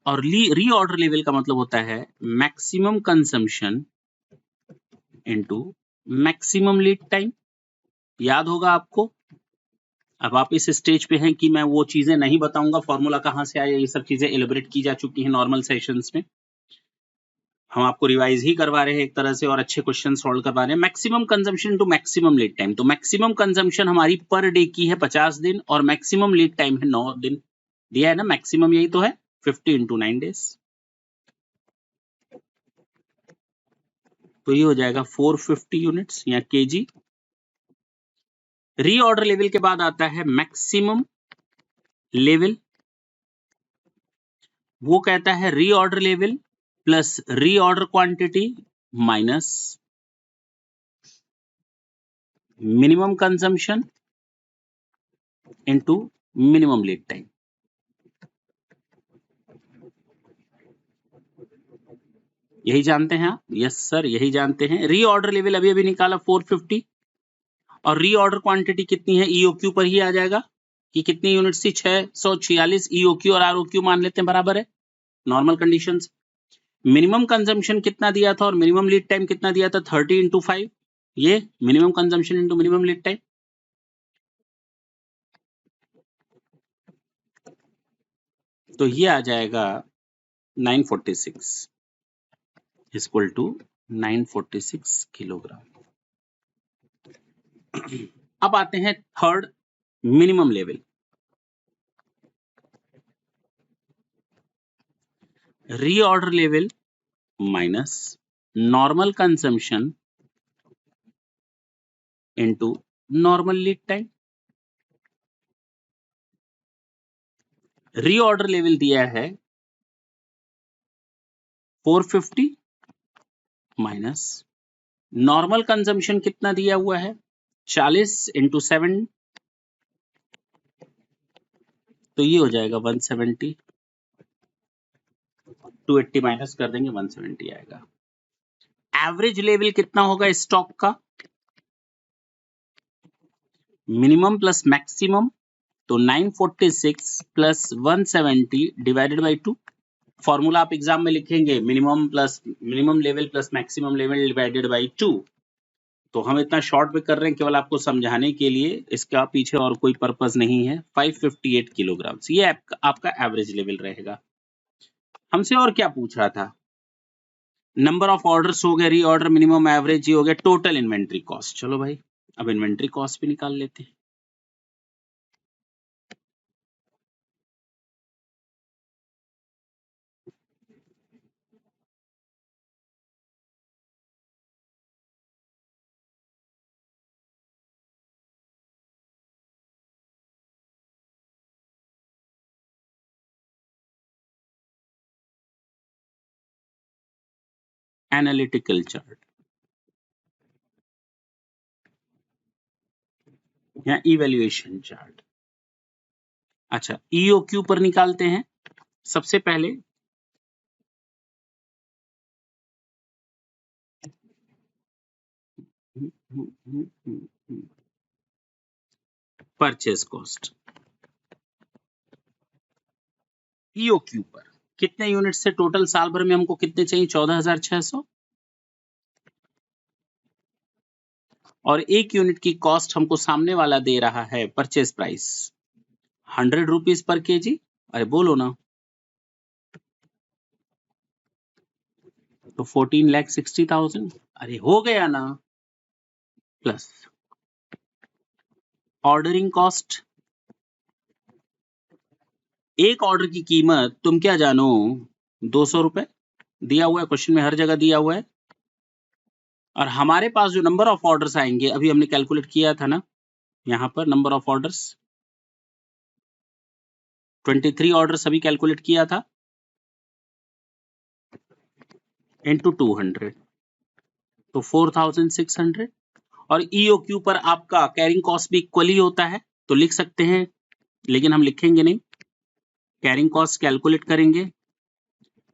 और रीऑर्डर लेवल का मतलब होता है maximum consumption into maximum lead time. याद होगा आपको। अब आप इस स्टेज पे हैं कि मैं वो चीजें नहीं बताऊंगा, फॉर्मूला कहां से आया, ये सब चीजें एलिब्रेट की जा चुकी हैं नॉर्मल सेशंस में। हम आपको रिवाइज ही करवा रहे हैं एक तरह से और अच्छे क्वेश्चन सॉल्व करवा रहे हैं। Maximum consumption to maximum lead time. तो मैक्सिमम कंजम्पशन हमारी पर डे की है 50 दिन और मैक्सिमम लीड टाइम है 9 दिन। दिया है ना, मैक्सिमम यही तो है 50 इंटू 9 डेज। तो ये हो जाएगा 450 यूनिट्स या केजी। रीऑर्डर लेवल के बाद आता है मैक्सिमम लेवल। वो कहता है reorder level plus reorder quantity minus minimum consumption into minimum lead time. यही जानते हैं आप? यस सर, यही जानते हैं। रीऑर्डर लेवल अभी अभी निकाला 450 और रीऑर्डर क्वांटिटी कितनी है? ईओक्यू पर ही आ जाएगा कि कितनी यूनिट थी? 646। ईओक्यू और आरओक्यू मान लेते हैं बराबर है नॉर्मल कंडीशंस। मिनिमम कंजम्पशन कितना दिया था और मिनिमम लीड टाइम कितना दिया था? 30 इंटू 5। ये minimum consumption into minimum lead time. तो ये आ जाएगा 946 इक्वल टू 946 किलोग्राम। अब आते हैं third, minimum level. Reorder level minus normal consumption into normal lead time. Reorder level दिया है 450 माइनस नॉर्मल कंजम्पशन कितना दिया हुआ है? 40 इंटू 7। तो ये हो जाएगा 170। 280 माइनस कर देंगे 170 आएगा। एवरेज लेवल कितना होगा स्टॉक का? Minimum plus maximum. तो 946 प्लस 170 डिवाइडेड बाई 2। फॉर्मूला आप एग्जाम में लिखेंगे minimum level plus maximum level divided by 2। तो हम इतना शॉर्ट में कर रहे हैं केवल आपको समझाने के लिए, इसका पीछे और कोई पर्पस नहीं है। 558 किलोग्राम ये आपका एवरेज लेवल रहेगा। हमसे और क्या पूछ रहा था? नंबर ऑफ ऑर्डर्स हो गए, रीऑर्डर, मिनिमम, एवरेज, ये हो गया टोटल इन्वेंट्री कॉस्ट। चलो भाई अब इन्वेंट्री कॉस्ट भी निकाल लेते हैं। एनालिटिकल चार्ट या इवैल्यूएशन चार्ट। अच्छा, ईओक्यू पर निकालते हैं सबसे पहले। परचेज कॉस्ट ईओक्यू पर कितने यूनिट से टोटल साल भर में हमको कितने चाहिए? 14,600। और एक यूनिट की कॉस्ट हमको सामने वाला दे रहा है purchase price 100 rupees per KG. अरे बोलो ना, तो 14,60,000। अरे हो गया ना। प्लस ऑर्डरिंग कॉस्ट, एक ऑर्डर की कीमत तुम क्या जानो, 200 रुपए दिया हुआ है, क्वेश्चन में हर जगह दिया हुआ है। और हमारे पास जो नंबर ऑफ ऑर्डर्स आएंगे, अभी हमने कैलकुलेट किया था ना, यहां पर नंबर ऑफ ऑर्डर्स 23 ऑर्डर्स अभी कैलकुलेट किया था, इनटू 200 तो 4,600। और ईओक्यू पर आपका कैरिंग कॉस्ट भी इक्वली होता है, तो लिख सकते हैं, लेकिन हम लिखेंगे नहीं। कैरिंग कॉस्ट कैलकुलेट करेंगे,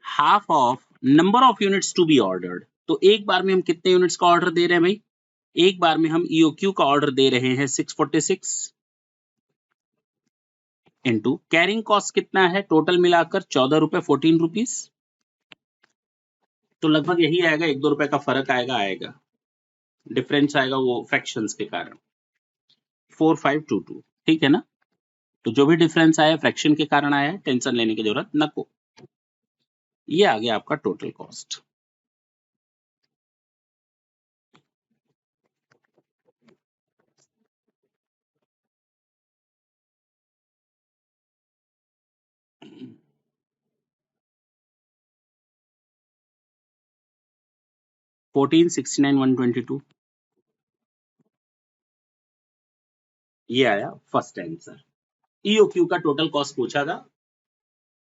half of number of units to be ordered. तो एक बार में हम कितने यूनिट्स का ऑर्डर दे रहे हैं भाई? एक बार में हम ईओक्यू का ऑर्डर दे रहे हैं 646, इनटू कैरिंग कॉस्ट कितना है टोटल मिलाकर? 14 रुपए, 14 रुपीज। तो लगभग यही आएगा, 1-2 रुपए का फर्क आएगा, डिफरेंस आएगा वो फ्रैक्शंस के कारण। 4522, ठीक है ना? तो जो भी डिफरेंस आया फ्रैक्शन के कारण आया है, टेंशन लेने की जरूरत न को। ये आ गया आपका टोटल कॉस्ट। $1469,122 ये आया फर्स्ट आंसर। ईओक्यू का टोटल कॉस्ट पूछा था,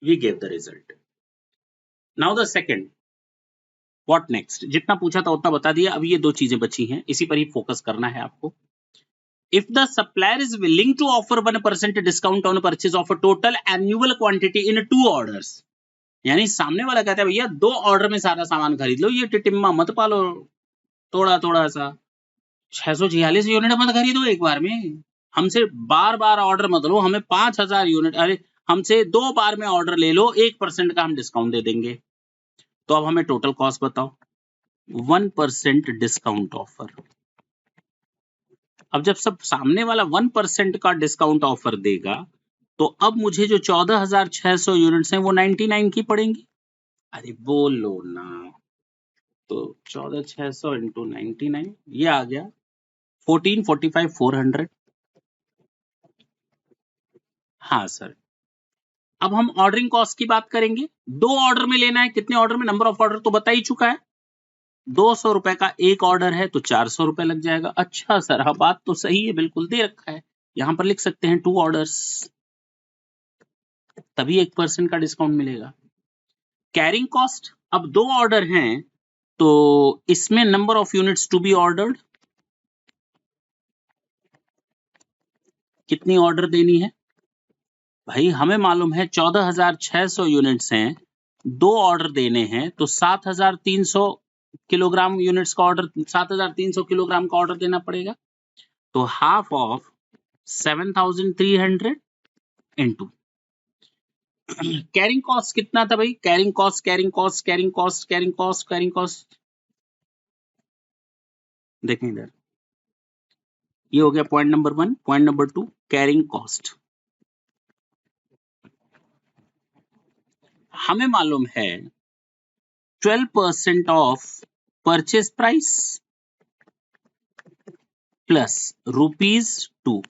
we gave the result. Now the second, what next? जितना पूछा था उतना बता दिया, अब ये दो चीजें बची हैं, इसी पर ही फोकस करना है आपको। If the supplier is willing to offer 1% discount on purchase of a total annual quantity in 2 orders, यानी सामने वाला कहता है भैया 2 ऑर्डर में सारा सामान खरीद लो, ये टिटिम्मा मत पालो थोड़ा थोड़ा सा, 646 यूनिट मत खरीदो एक बार में, हमसे बार बार ऑर्डर मत लो, हमें 5,000 यूनिट, अरे हमसे 2 बार में ऑर्डर ले लो, 1% का हम डिस्काउंट दे देंगे। तो अब हमें टोटल कॉस्ट बताओ। 1% डिस्काउंट ऑफर। अब जब सब सामने वाला 1% का डिस्काउंट ऑफर देगा, तो अब मुझे जो 14,600 यूनिट्स हैं वो 99 की पड़ेंगी। अरे बोलो ना, तो 14,600 इंटू 99 ये आ गया 1445,400। हाँ सर। अब हम ऑर्डरिंग कॉस्ट की बात करेंगे, 2 ऑर्डर में लेना है, कितने ऑर्डर में? नंबर ऑफ ऑर्डर तो बता ही चुका है, 200 रुपए का एक ऑर्डर है तो 400 रुपए लग जाएगा। अच्छा सर, हाँ बात तो सही है, बिल्कुल दे रखा है, यहां पर लिख सकते हैं 2 ऑर्डर्स, तभी 1% का डिस्काउंट मिलेगा। कैरिंग कॉस्ट, अब 2 ऑर्डर हैं तो इसमें number of units to be ordered, कितनी ऑर्डर देनी है भाई? हमें मालूम है 14,600 यूनिट्स हैं, 2 ऑर्डर देने हैं, तो 7,300 किलोग्राम यूनिट्स का ऑर्डर, 7,300 किलोग्राम का ऑर्डर देना पड़ेगा। तो half of 7,300 into carrying cost कितना था भाई? Carrying cost, carrying cost, carrying cost, carrying cost, carrying cost, देखें इधर, ये हो गया point number 1। Point number 2, carrying cost हमें मालूम है 12% ऑफ परचेज प्राइस प्लस ₹2।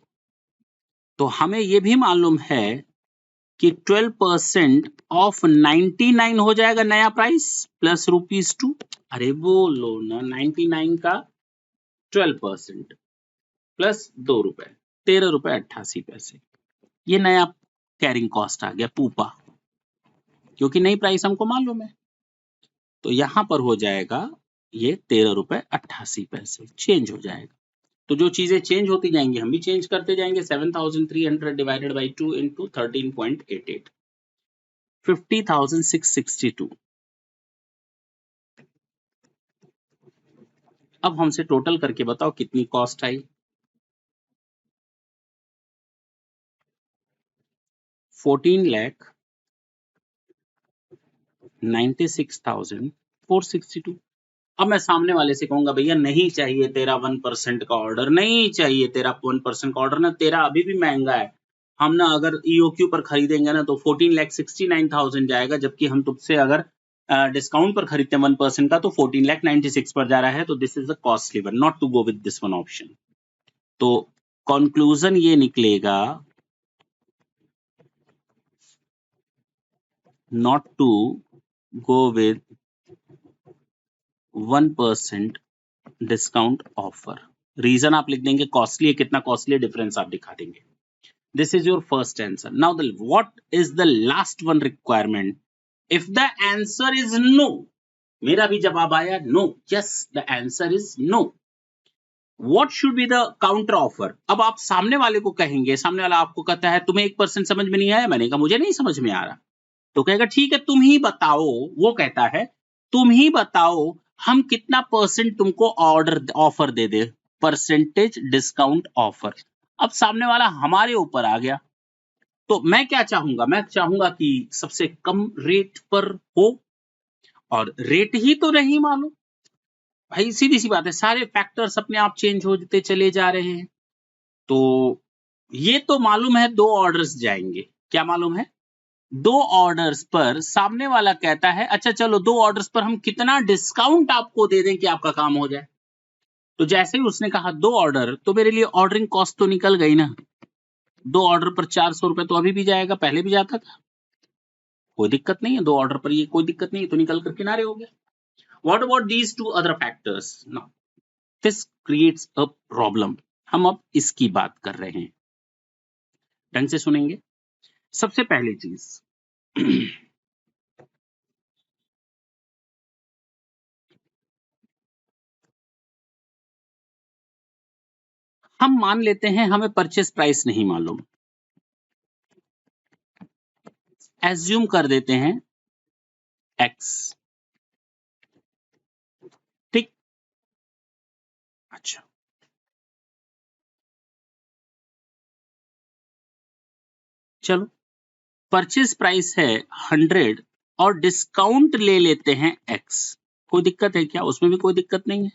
तो हमें यह भी मालूम है कि 12% ऑफ 99 हो जाएगा नया प्राइस प्लस ₹2। अरे बोलो ना, 99 का 12% प्लस 2 रुपए, 13 रुपए 88 पैसे, ये नया कैरिंग कॉस्ट आ गया पूपा, क्योंकि नई प्राइस हमको मालूम है। तो यहां पर हो जाएगा ये 13 रुपए 88 पैसे चेंज हो जाएगा। तो जो चीजें चेंज होती जाएंगी हम भी चेंज करते जाएंगे। 7300 डिवाइडेड बाई 2 इंटू 13.88 50,662। अब हमसे टोटल करके बताओ कितनी कॉस्ट आई। 14,96,462। अब मैं सामने वाले से कहूंगा भैया नहीं चाहिए तेरा 1% का ऑर्डर, नहीं चाहिए तेरा 1% का ऑर्डर, ना तेरा अभी भी महंगा है। हम ना अगर ईओक्यू पर खरीदेंगे ना तो 14,69,000 जाएगा, जबकि हम तुझसे अगर डिस्काउंट पर खरीदते हैं 1% का तो 14,96 पर जा रहा है। तो this is a costly one, not to go with this one option. तो कंक्लूजन ये निकलेगा not to go with 1% discount offer. Reason आप लिख देंगे कॉस्टली है, कितना कॉस्टली डिफरेंस आप दिखा देंगे। This is your first answer. Now the what is the last one requirement? If the answer is no, मेरा भी जवाब आया no, yes the answer is no, what should be the counter offer? अब आप सामने वाले को कहेंगे, सामने वाला आपको कहता है तुम्हें 1% समझ में नहीं आया, मैंने कहा मुझे नहीं समझ में आ रहा, तो कहेगा ठीक है तुम ही बताओ। वो कहता है तुम ही बताओ हम कितना परसेंट तुमको ऑर्डर ऑफर दे दे, परसेंटेज डिस्काउंट ऑफर। अब सामने वाला हमारे ऊपर आ गया, तो मैं क्या चाहूंगा? मैं चाहूंगा कि सबसे कम रेट पर हो, और रेट ही तो नहीं मालूम। भाई सीधी सी बात है, सारे फैक्टर्स अपने आप चेंज होते चले जा रहे हैं। तो ये तो मालूम है 2 ऑर्डर्स जाएंगे, क्या मालूम है? 2 ऑर्डर्स पर सामने वाला कहता है अच्छा चलो 2 ऑर्डर्स पर हम कितना डिस्काउंट आपको दे दें कि आपका काम हो जाए। तो जैसे ही उसने कहा 2 ऑर्डर, तो मेरे लिए ऑर्डरिंग कॉस्ट तो निकल गई ना। 2 ऑर्डर पर 400 रुपए तो अभी भी जाएगा, पहले भी जाता था, कोई दिक्कत नहीं है। 2 ऑर्डर पर ये कोई दिक्कत नहीं है, तो निकल कर किनारे हो गया। What about these 2 other factors? Now this creates a problem. हम अब इसकी बात कर रहे हैं, ढंग से सुनेंगे। सबसे पहली चीज हम मान लेते हैं हमें परचेस प्राइस नहीं मालूम, एज्यूम कर देते हैं एक्स, ठीक। अच्छा, चलो परचेस प्राइस है 100 और डिस्काउंट ले लेते हैं एक्स, कोई दिक्कत है क्या? उसमें भी कोई दिक्कत नहीं है।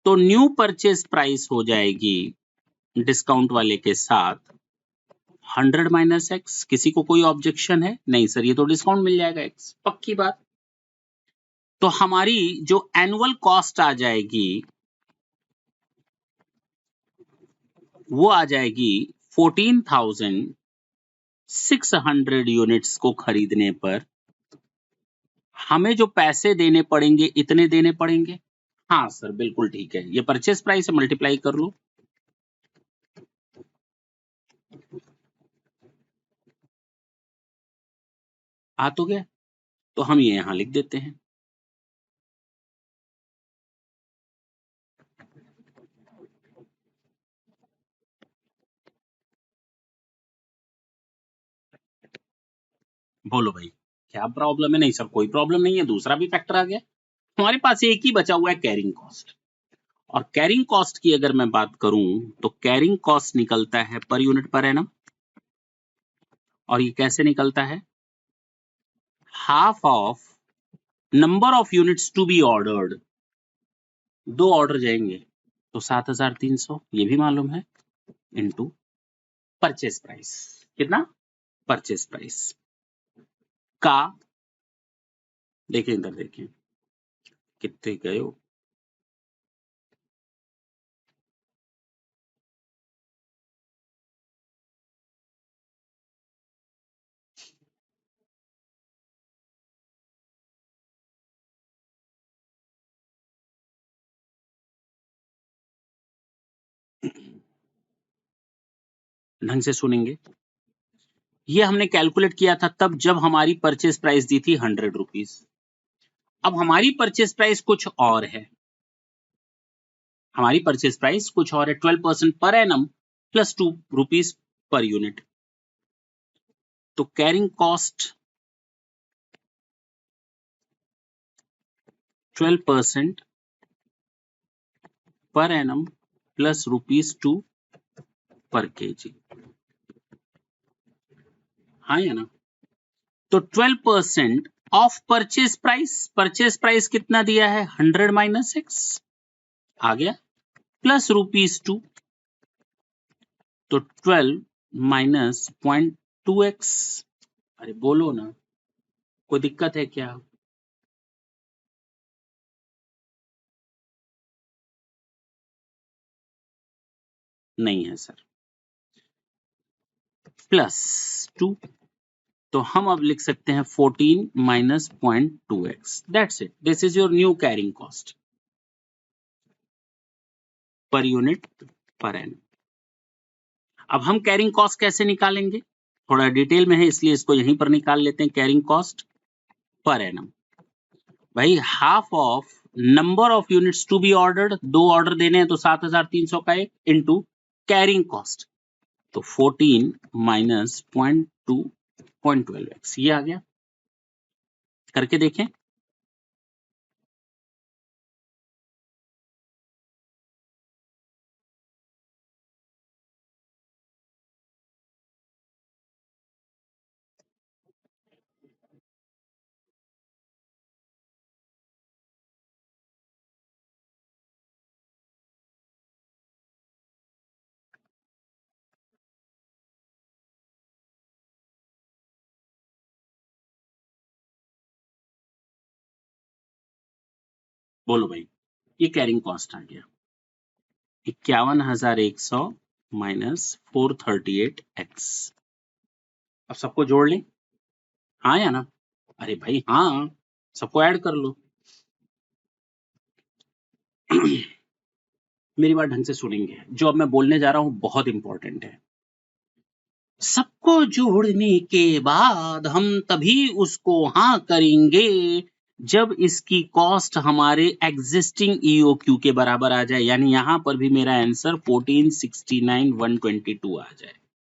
तो न्यू परचेस प्राइस हो जाएगी डिस्काउंट वाले के साथ 100 माइनस एक्स। किसी को कोई ऑब्जेक्शन है? नहीं सर, ये तो डिस्काउंट मिल जाएगा एक्स, पक्की बात। तो हमारी जो एनुअल कॉस्ट आ जाएगी वो आ जाएगी 14,600 यूनिट्स को खरीदने पर हमें जो पैसे देने पड़ेंगे इतने देने पड़ेंगे। हाँ सर बिल्कुल ठीक है, ये परचेस प्राइस से मल्टीप्लाई कर लो। आ तो गया, तो हम ये यहां लिख देते हैं। बोलो भाई क्या प्रॉब्लम है? नहीं सर कोई प्रॉब्लम नहीं है, दूसरा भी फैक्टर आ गया। हमारे पास एक ही बचा हुआ है कैरिंग कॉस्ट, और कैरिंग कॉस्ट की अगर मैं बात करूं तो कैरिंग कॉस्ट निकलता है पर यूनिट पर एनम, और ये कैसे निकलता है? Half of number of units to be ordered. 2 order जाएंगे तो 7,300, ये भी मालूम है, इनटू परचेस प्राइस। कितना? परचेस प्राइस का, देखिए इधर देखिए कितने गए हो। ढंग से सुनेंगे। ये हमने कैलकुलेट किया था तब जब हमारी परचेस प्राइस दी थी 100 रुपीज। अब हमारी परचेज प्राइस कुछ और है, हमारी परचेज प्राइस कुछ और है, 12% per annum plus 2 rupees per unit. तो carrying cost 12% per annum plus ₹2 पर केजी, हाँ या ना? तो 12% ऑफ परचेज प्राइस कितना दिया है, 100 माइनस एक्स आ गया, प्लस ₹2, तो 12 माइनस 0.2x। अरे बोलो ना, कोई दिक्कत है क्या? नहीं है सर। प्लस 2, तो हम अब लिख सकते हैं 14 minus 0.2x, that's it, this is your new carrying cost per unit पर एन। अब हम कैरिंग कॉस्ट कैसे निकालेंगे, थोड़ा डिटेल में है इसलिए इसको यहीं पर निकाल लेते हैं। कैरिंग कॉस्ट पर एनम, भाई half of number of units to be ordered, 2 order देने हैं तो 7,300 का एक, इनटू कैरिंग कॉस्ट, तो 14 माइनस 0.12x, ये आ गया। करके देखें, बोलो भाई, ये कैरिंग कॉस्ट आ गया 51,100 माइनस 438x। अब सबको जोड़ लें, हाँ या ना? अरे भाई हाँ, सबको ऐड कर लो। मेरी बात ढंग से सुनेंगे, जो अब मैं बोलने जा रहा हूं बहुत इंपॉर्टेंट है। सबको जोड़ने के बाद हम तभी उसको हाँ करेंगे जब इसकी कॉस्ट हमारे एग्जिस्टिंग ईओक्यू के बराबर आ जाए, यानी यहां पर भी मेरा आंसर 1469,122 आ जाए।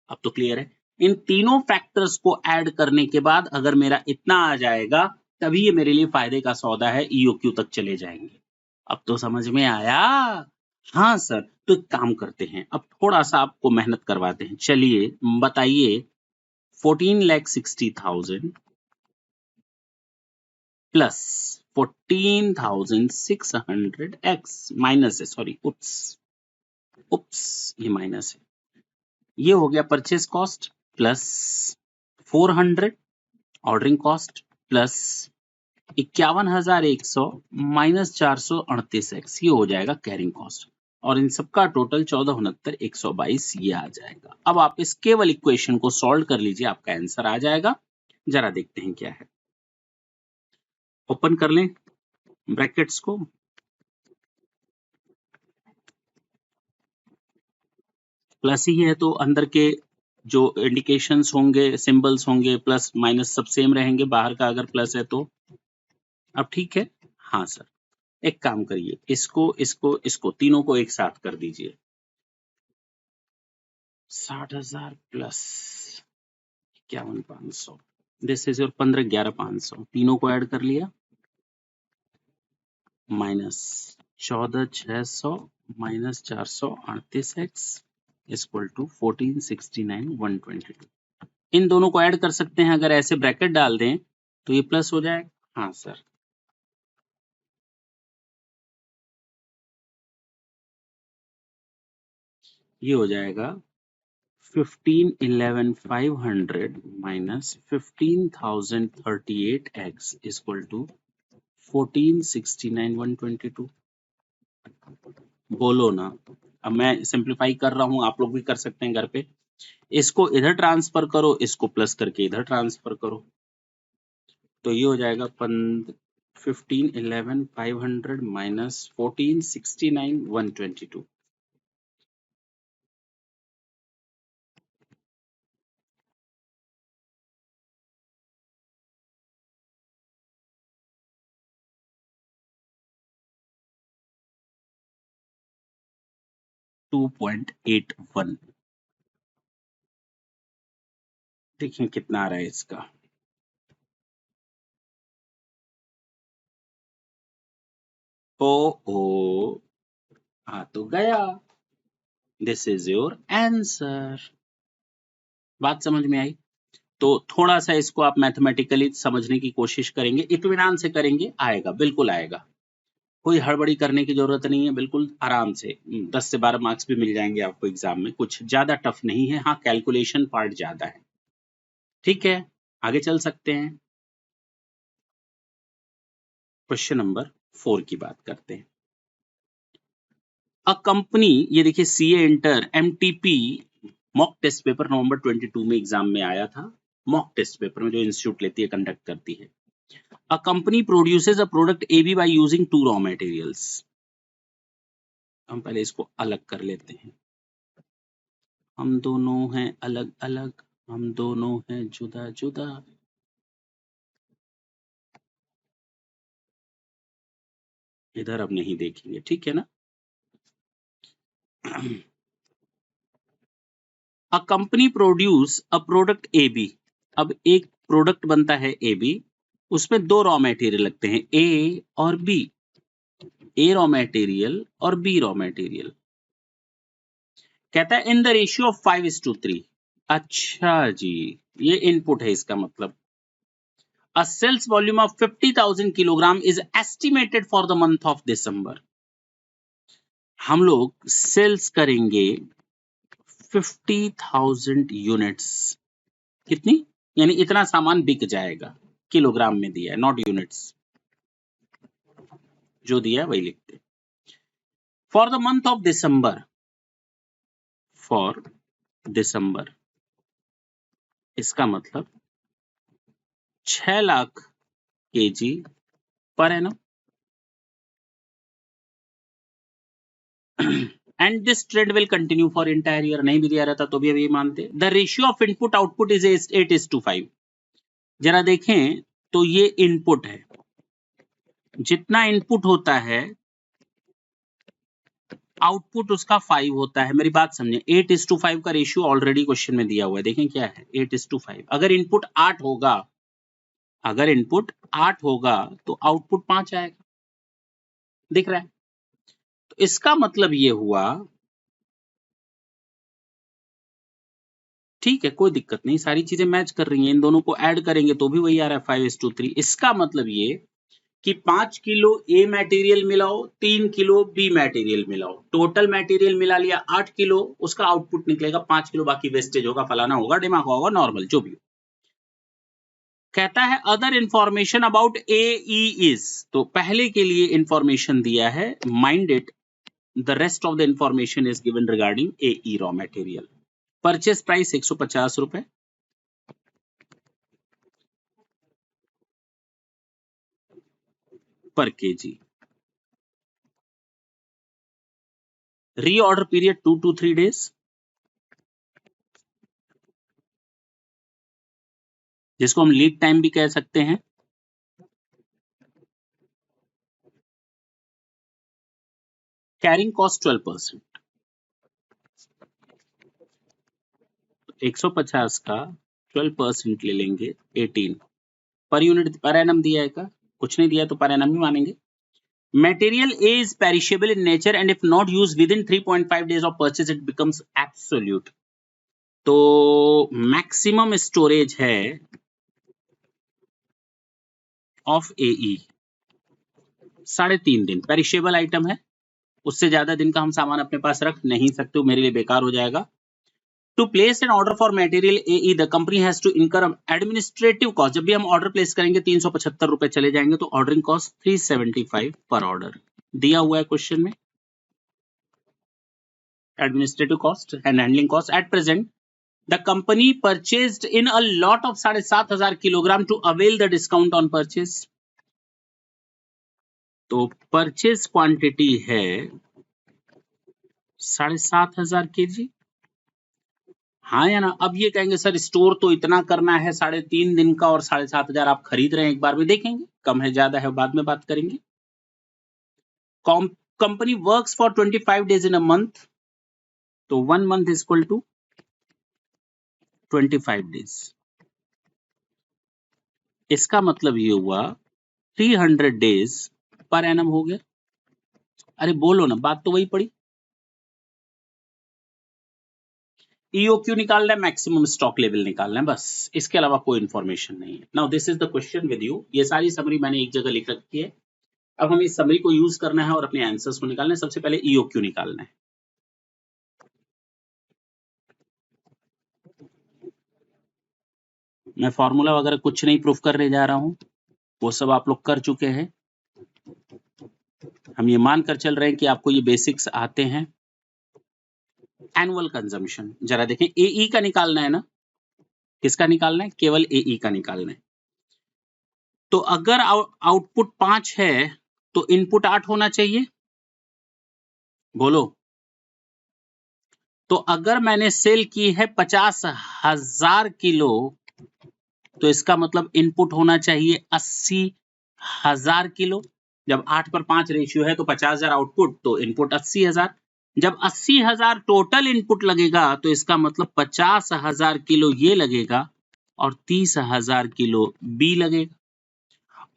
अब तो क्लियर है, इन तीनों फैक्टर्स को ऐड करने के बाद अगर मेरा इतना आ जाएगा तभी ये मेरे लिए फायदे का सौदा है, ईओक्यू तक चले जाएंगे। अब तो समझ में आया? हाँ सर, तो एक काम करते हैं, अब थोड़ा सा आपको मेहनत करवाते हैं। चलिए बताइए, 14,60,000 प्लस 14,600 एक्स, माइनस है, सॉरी, उप्स उप्स, ये माइनस है। ये हो गया purchase cost plus 400 ordering cost plus 51,100 minus 438 x, ये हो जाएगा कैरिंग कॉस्ट, और इन सबका टोटल 1469,122 ये आ जाएगा। अब आप इस केवल इक्वेशन को सॉल्व कर लीजिए, आपका आंसर आ जाएगा। जरा देखते हैं क्या है, ओपन कर लें ब्रैकेट्स को, प्लस ही है तो अंदर के जो इंडिकेशंस होंगे, सिंबल्स होंगे, प्लस माइनस सब सेम रहेंगे, बाहर का अगर प्लस है तो। अब ठीक है, हाँ सर, एक काम करिए, इसको इसको इसको तीनों को एक साथ कर दीजिए, 60,000 प्लस 51,500, दिस इज योर 15,11,500, तीनों को ऐड कर लिया, minus 14,600 minus 438x equal to 1469,122। इन दोनों को ऐड कर सकते हैं, अगर ऐसे ब्रैकेट डाल दें तो ये प्लस हो जाएगा। हाँ सर, ये हो जाएगा 15,11,500 माइनस 15,038x इक्वल टू 1469,122। बोलो ना, अब मैं सिंप्लीफाई कर रहा हूं, आप लोग भी कर सकते हैं घर पे। इसको इधर ट्रांसफर करो, इसको प्लस करके इधर ट्रांसफर करो, तो ये हो जाएगा 15,11,500 माइनस 1469,122। 2.81। देखिए कितना आ रहा है इसका। ओ आ तो गया। This is your answer. बात समझ में आई? तो थोड़ा सा इसको आप मैथमेटिकली समझने की कोशिश करेंगे, इत्मीनान से करेंगे, आएगा, बिल्कुल आएगा। कोई हड़बड़ी करने की जरूरत नहीं है, बिल्कुल आराम से 10 से 12 मार्क्स भी मिल जाएंगे आपको एग्जाम में। कुछ ज्यादा टफ नहीं है, हाँ कैलकुलेशन पार्ट ज्यादा है। ठीक है, आगे चल सकते हैं। क्वेश्चन नंबर 4 की बात करते हैं। अ कंपनी, ये देखिए CA inter MTP mock test paper November 22 में एग्जाम में आया था। मॉक टेस्ट पेपर में जो इंस्टीट्यूट लेती है, कंडक्ट करती है। A company produces a product AB by using 2 raw materials. हम पहले इसको अलग कर लेते हैं। हम दोनों हैं अलग अलग, हम दोनों हैं जुदा जुदा। इधर अब नहीं देखेंगे, ठीक है ना? A company produce a product AB। अब एक प्रोडक्ट बनता है AB, उसमें 2 रॉ मटेरियल लगते हैं, A और B। A रॉ मटेरियल और B रॉ मटेरियल। कहता है इन द रेशियो ऑफ 5:3। अच्छा जी, ये इनपुट है, इसका मतलब a sales volume of 50,000 kilogram is estimated for the month of December। हम लोग सेल्स करेंगे 50,000 यूनिट्स। कितनी? यानी इतना सामान बिक जाएगा। किलोग्राम में दिया है, नॉट यूनिट्स। जो दिया है वही लिखते। For the month of December, for December, इसका मतलब 6 lakh KG per annum. And this trend will continue for entire year. नहीं भी दिया रहता तो भी अभी मानते। The ratio of input output is 8:5। जरा देखें तो ये इनपुट है, जितना इनपुट होता है आउटपुट उसका 5 होता है। मेरी बात समझे, 8:5 का रेशियो ऑलरेडी क्वेश्चन में दिया हुआ है। देखें क्या है, 8:5। अगर इनपुट 8 होगा, अगर इनपुट 8 होगा तो आउटपुट 5 आएगा। दिख रहा है? तो इसका मतलब ये हुआ, ठीक है कोई दिक्कत नहीं, सारी चीजें मैच कर रही हैं। इन दोनों को ऐड करेंगे तो भी वही आ रहा है 5:3। इसका मतलब ये कि 5 किलो ए मटेरियल मिलाओ, 3 किलो बी मटेरियल मिलाओ, टोटल मटेरियल मिला लिया 8 किलो, उसका आउटपुट निकलेगा 5 किलो। बाकी वेस्टेज होगा, फलाना होगा, डिमाग होगा, नॉर्मल जो भी हो। कहता है other information about A E is. तो पहले के लिए इंफॉर्मेशन दिया है, mind it, the rest of the information is given regarding A E raw material. Purchase price 150 रुपए पर KG. Reorder period 2 to 3 days। जिसको हम लीड टाइम भी कह सकते हैं। Carrying cost 12%। 150 का 12% ले लेंगे, 18 पर यूनिट। पर एनम दिया है का? कुछ नहीं दिया तो पर एनम ही मानेंगे। Material A is perishable in nature and if not used within 3.5 days of purchase it becomes absolute। तो मैक्सिमम स्टोरेज है ऑफ AE 3.5 दिन। पेरिशेबल आइटम है, उससे ज्यादा दिन का हम सामान अपने पास रख नहीं सकते, मेरे लिए बेकार हो जाएगा। To place an order for material AE the company has to incur administrative cost. जब भी हम ऑर्डर प्लेस करेंगे 375 रुपए चले जाएंगे, तो ऑर्डरिंग कॉस्ट 375 पर ऑर्डर दिया हुआ है क्वेश्चन में। Administrative cost and handling cost. At present the company purchased in a lot of 7,500 kilogram to avail the discount on purchase. तो परचेज क्वांटिटी है 7,500 केजी। हाँ या ना? अब ये कहेंगे सर स्टोर तो इतना करना है 3.5 दिन का और 7,500 आप खरीद रहे हैं, एक बार में देखेंगे कम है ज्यादा है बाद में बात करेंगे। Company works for 25 days in a month. तो 1 month is equal to 25 days. इसका मतलब ये हुआ 300 डेज पर एनम हो गया। अरे बोलो ना, बात तो वही पड़ी। EOQ निकालना है, मैक्सिमम स्टॉक लेवल निकालना है, बस इसके अलावा कोई इंफॉर्मेशन नहीं है। Now this is the question with you. ये सारी समरी मैंने एक जगह लिख रखी है। अब हमें इस समरी को यूज करना है और अपने आंसर्स को निकालना है। सबसे पहले EOQ निकालना है। मैं फॉर्मूला वगैरह कुछ नहीं प्रूफ करने जा रहा हूं, वो सब आप लोग कर चुके हैं। हम ये मानकर चल रहे हैं कि आपको ये बेसिक्स आते हैं। एनुअल कंजम्पशन जरा देखें, AE का निकालना है ना, किसका निकालना है? केवल AE का निकालना है। तो अगर आउटपुट 5 है तो इनपुट 8 होना चाहिए, बोलो। तो अगर मैंने सेल की है 50,000 किलो, तो इसका मतलब इनपुट होना चाहिए 80,000 किलो। जब 8 पर 5 रेशियो है तो 50,000 आउटपुट, तो इनपुट 80,000। जब 80,000 टोटल इनपुट लगेगा तो इसका मतलब 50,000 किलो ये लगेगा और 30,000 किलो बी लगेगा।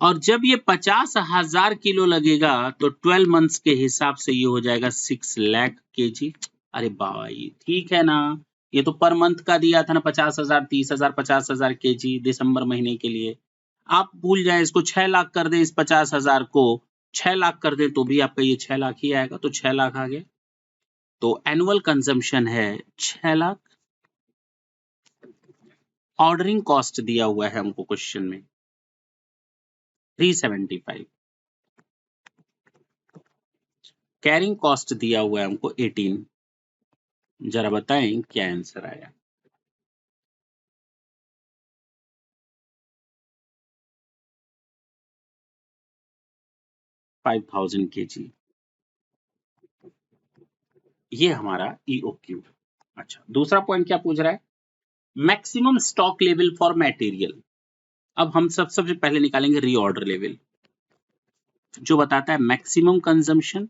और जब ये 50,000 किलो लगेगा तो 12 मंथ्स के हिसाब से ये हो जाएगा 6 लाख केजी। अरे बाबा, ये ठीक है ना? ये तो पर मंथ का दिया था ना, 50,000, 30,000, 50,000 केजी दिसंबर महीने के लिए। आप भूल जाए इसको, 6 लाख कर दें, इस 50,000 को 6 लाख कर दें तो भी आपका ये 6 लाख ही आएगा। तो 6 लाख आ गया। तो एनुअल कंजम्पशन है 6 लाख। ऑर्डरिंग कॉस्ट दिया हुआ है हमको क्वेश्चन में 375। कैरिंग कॉस्ट दिया हुआ है हमको 18। जरा बताएं क्या आंसर आया? $5,000 kg। ये हमारा EOQ। अच्छा, दूसरा पॉइंट क्या पूछ रहा है? Maximum stock level for material. अब हम सबसे पहले निकालेंगे रीऑर्डर लेवल, जो बताता है maximum consumption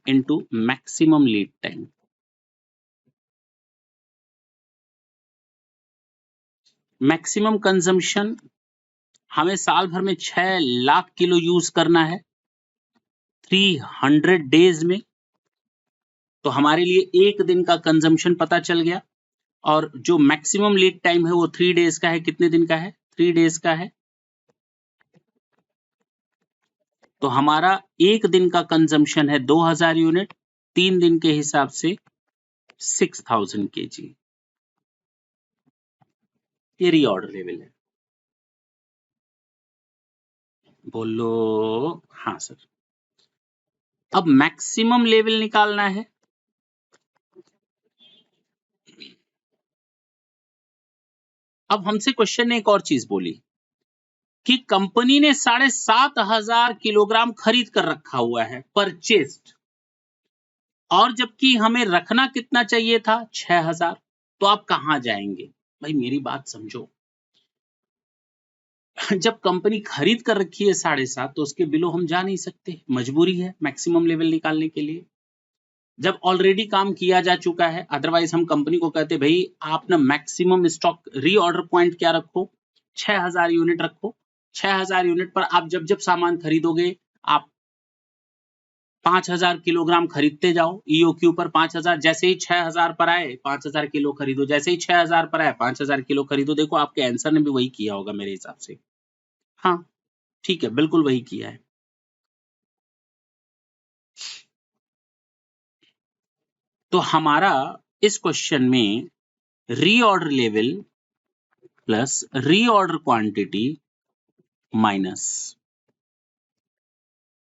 into maximum lead time. Maximum consumption हमें साल भर में 6 लाख किलो यूज करना है 300 डेज में। तो हमारे लिए एक दिन का कंजम्पशन पता चल गया। और जो मैक्सिमम लीड टाइम है वो 3 डेज का है। कितने दिन का है? 3 डेज का है। तो हमारा एक दिन का कंजम्पशन है 2000 यूनिट, 3 दिन के हिसाब से 6000 केजी। ये रीऑर्डर लेवल है। बोलो हाँ सर। अब मैक्सिमम लेवल निकालना है। अब हमसे क्वेश्चन ने एक और चीज बोली कि कंपनी ने 7,500 किलोग्राम खरीद कर रखा हुआ है, परचेस्ड, और जबकि हमें रखना कितना चाहिए था? 6,000। तो आप कहां जाएंगे? भाई मेरी बात समझो। जब कंपनी खरीद कर रखी है 7,500, तो उसके बिलो हम जा नहीं सकते, मजबूरी है मैक्सिमम लेवल निकालने के लिए। जब ऑलरेडी काम किया जा चुका है, अदरवाइज हम कंपनी को कहते भाई आप ना मैक्सिमम स्टॉक रीऑर्डर पॉइंट क्या रखो, 6,000 यूनिट रखो। 6,000 यूनिट पर आप जब जब सामान खरीदोगे, आप 5,000 किलोग्राम खरीदते जाओ। EOQ पर 5,000, जैसे ही 6,000 पर आए 5,000 किलो खरीदो, जैसे ही 6,000 पर आए 5,000 किलो खरीदो। देखो आपके आंसर ने भी वही किया होगा मेरे हिसाब से। हाँ ठीक है, बिल्कुल वही किया है। तो हमारा इस क्वेश्चन में reorder level plus reorder quantity minus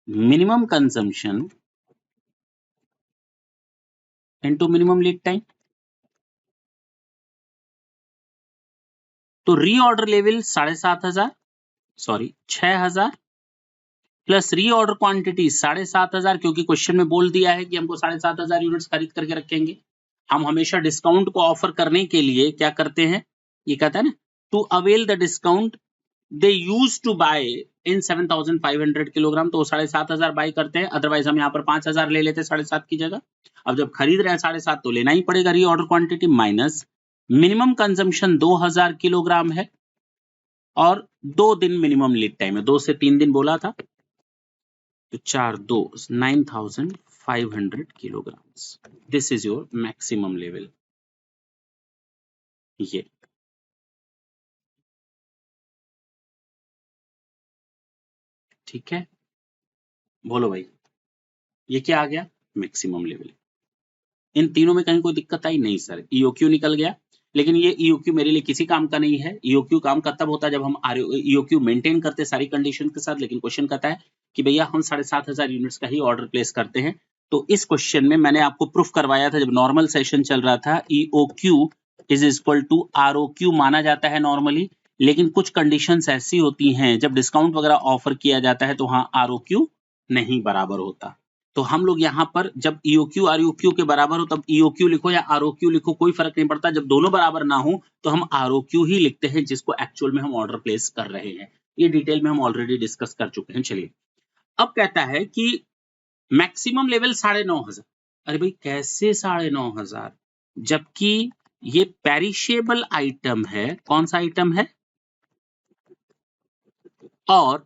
minimum consumption into minimum lead time. तो reorder level 7,500, sorry 6,000, plus reorder quantity 7,500, क्योंकि क्वेश्चन में बोल दिया है कि हमको 7,500 यूनिट्स खरीद करके रखेंगे। हम हमेशा डिस्काउंट को ऑफर करने के लिए क्या करते हैं? ये कहता है ना, to avail the discount they used to buy in 7,500 kilogram, तो 7,500 बाई करते हैं, अदरवाइज हम यहाँ पर 5,000 ले लेते 7.5 की जगह। अब जब खरीद रहे हैं 7.5 तो लेना ही पड़ेगा reorder quantity minus minimum consumption 2,000 kilogram है और 2 दिन मिनिमम लीड टाइम है, 2 से 3 दिन बोला था, तो 4 2 9,500 kilogram. This is your maximum level. ये ठीक है, बोलो भाई, ये क्या आ गया? Maximum level. इन तीनों में कहीं कोई दिक्कत आई? नहीं सर, ईओक्यू निकल गया, लेकिन ये ईओक्यू मेरे लिए किसी काम का नहीं है। ईओक्यू काम का तब होता है जब हम ईओक्यू मेंटेन करते हैं सारी कंडीशन के साथ, लेकिन क्वेश्चन कहता है कि भैया हम 7,500 यूनिट्स का ही ऑर्डर प्लेस करते हैं। तो इस क्वेश्चन में मैंने आपको प्रूफ करवाया था, जब नॉर्मल सेशन चल रहा था, ईओक्यू इज इक्वल टू आरओक्यू माना जाता है नॉर्मली, लेकिन कुछ कंडीशंस ऐसी होती हैं जब डिस्काउंट वगैरह ऑफर किया जाता है तो वहां आरओक्यू नहीं बराबर होता। तो हम लोग यहाँ पर जब ईओक्यू आरओक्यू के बराबर हो तब ईओक्यू लिखो या आरओक्यू लिखो, कोई फर्क नहीं पड़ता। जब दोनों बराबर ना हो तो हम आरओक्यू ही लिखते हैं, जिसको एक्चुअल में हम ऑर्डर प्लेस कर रहे हैं। ये डिटेल में हम ऑलरेडी डिस्कस कर चुके हैं। चलिए, अब कहता है कि मैक्सिमम लेवल 9,500। अरे भाई कैसे 9,500, जबकि ये पेरिशेबल आइटम है। कौन सा आइटम है? और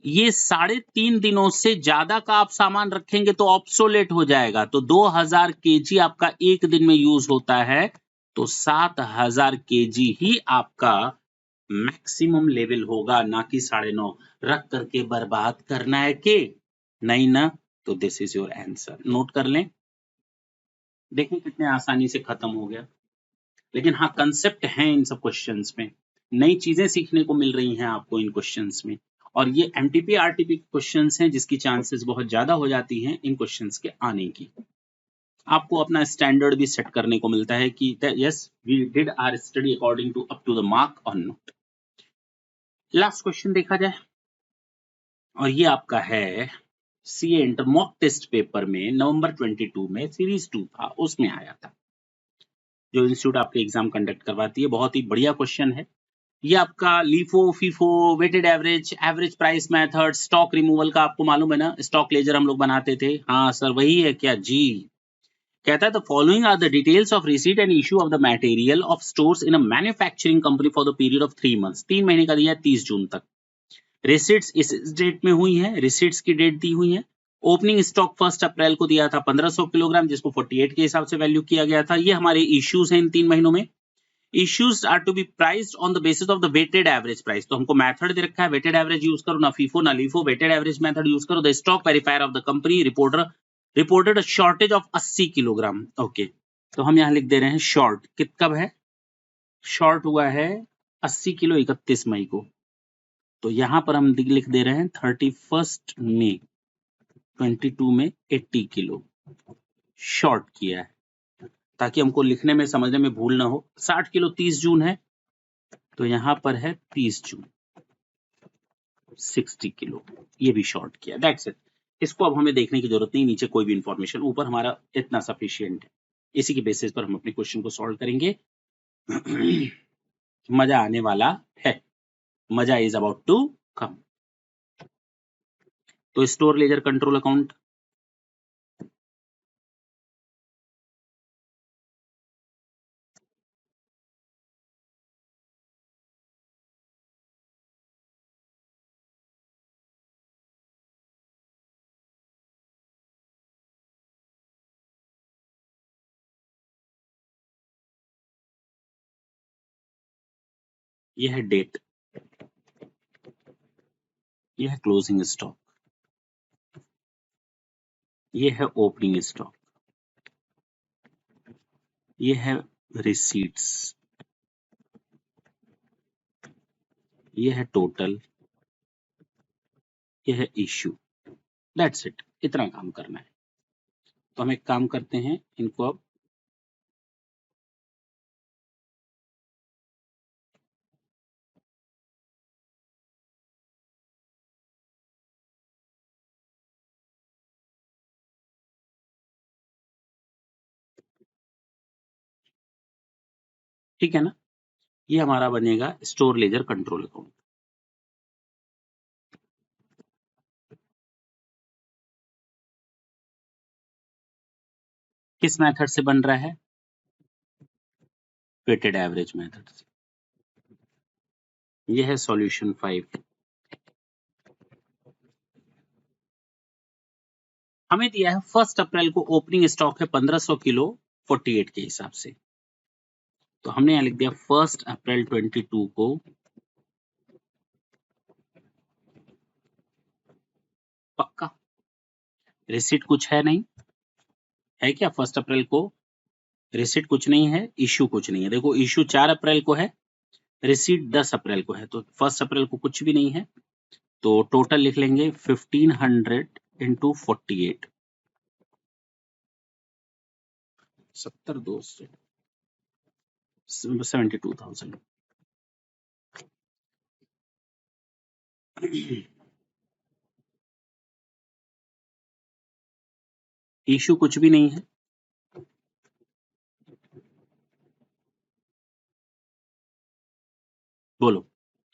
ये 3.5 दिनों से ज्यादा का आप सामान रखेंगे तो ऑब्सोलेट हो जाएगा। तो 2,000 केजी आपका एक दिन में यूज होता है, तो 7,000 केजी ही आपका मैक्सिमम लेवल होगा, ना कि 9.5 रख करके बर्बाद करना है के नहीं ना। तो this is your answer, note कर लें। देखिए कितने आसानी से खत्म हो गया। लेकिन हाँ, कंसेप्ट है इन सब क्वेश्चंस में, नई चीजें सीखने को मिल रही हैं आपको इन क्वेश्चंस में। और ये एमटीपी आरटीपी क्वेश्चंस हैं जिसकी चांसेस बहुत ज्यादा हो जाती हैं इन क्वेश्चंस के आने की। आपको अपना स्टैंडर्ड भी सेट करने को मिलता है कि yes we did our study according to up to the mark और नॉट। लास्ट क्वेश्चन देखा जाए, और ये आपका है CA inter mock test paper में नवंबर 22 में सीरीज 2 था, उसमें आया था, जो इंस्टीट्यूट आपके एग्जाम कंडक्ट करवाती है। बहुत ही बढ़िया क्वेश्चन है ये आपका। LIFO FIFO weighted average, average price method, stock removal का आपको मालूम है ना, स्टॉक लेजर हम लोग बनाते थे। हाँ सर वही है क्या जी? कहता है the following are the details of receipt and issue of the material of stores in a manufacturing company for the period of 3 months. 3 महीने का दिया है, 30 जून तक। रिसीट्स इस डेट में हुई है, रिसीट्स की डेट दी हुई है। ओपनिंग स्टॉक 1 अप्रैल को दिया था 1500 किलोग्राम, जिसको 48 के हिसाब से वैल्यू किया गया था। ये हमारे इश्यूज हैं इन 3 महीनों में। Issues are to be priced on the basis of the weighted average price। तो हमको मेथड दे रखा है, weighted average यूज करो, ना फीफो ना LIFO, weighted average method use करो। The stock verifier of the company reported a shortage of 80 kilogram. Okay, तो हम यहाँ लिख दे रहे हैं शॉर्ट कब है? शॉर्ट हुआ है 80 किलो 31 मई को। तो यहाँ पर हम लिख दे रहे हैं 31 मई 22 में 80 किलो शॉर्ट किया है, ताकि हमको लिखने में समझने में भूल ना हो। 60 किलो 30 जून है, तो यहाँ पर है 30 जून 60 किलो, ये भी शॉर्ट किया। That's it. इसको अब हमें देखने की जरूरत नहीं, नीचे कोई भी इंफॉर्मेशन, ऊपर हमारा इतना सफिशियंट है। इसी के बेसिस पर हम अपने क्वेश्चन को सॉल्व करेंगे। मजा आने वाला है, मजा इज अबाउट टू कम। तो स्टोर लेजर कंट्रोल अकाउंट, ये है डेट, ये है क्लोजिंग स्टॉक, ये है ओपनिंग स्टॉक, ये है रिसीट्स, ये है टोटल, ये है इश्यू। दैट्स इट, इतना काम करना है। तो हम एक काम करते हैं, इनको अब ठीक है ना, ये हमारा बनेगा स्टोर लेजर कंट्रोल अकाउंट। किस मेथड से बन रहा है? वेटेड एवरेज मेथड से। ये है सॉल्यूशन 5। हमें दिया है 1 अप्रैल को ओपनिंग स्टॉक है 1500 किलो 48 के हिसाब से। तो हमने यहाँ लिख दिया 1 अप्रैल 22 को पक्का। रिसीट कुछ है नहीं है क्या? 1 अप्रैल को रिसीट कुछ नहीं है, इश्यू कुछ नहीं है। देखो इश्यू 4 अप्रैल को है, रिसीट 10 अप्रैल को है, तो 1 अप्रैल को कुछ भी नहीं है। तो टोटल लिख लेंगे 1500 इंटू 48, 70,200, 72,000। इश्यू कुछ भी नहीं है। बोलो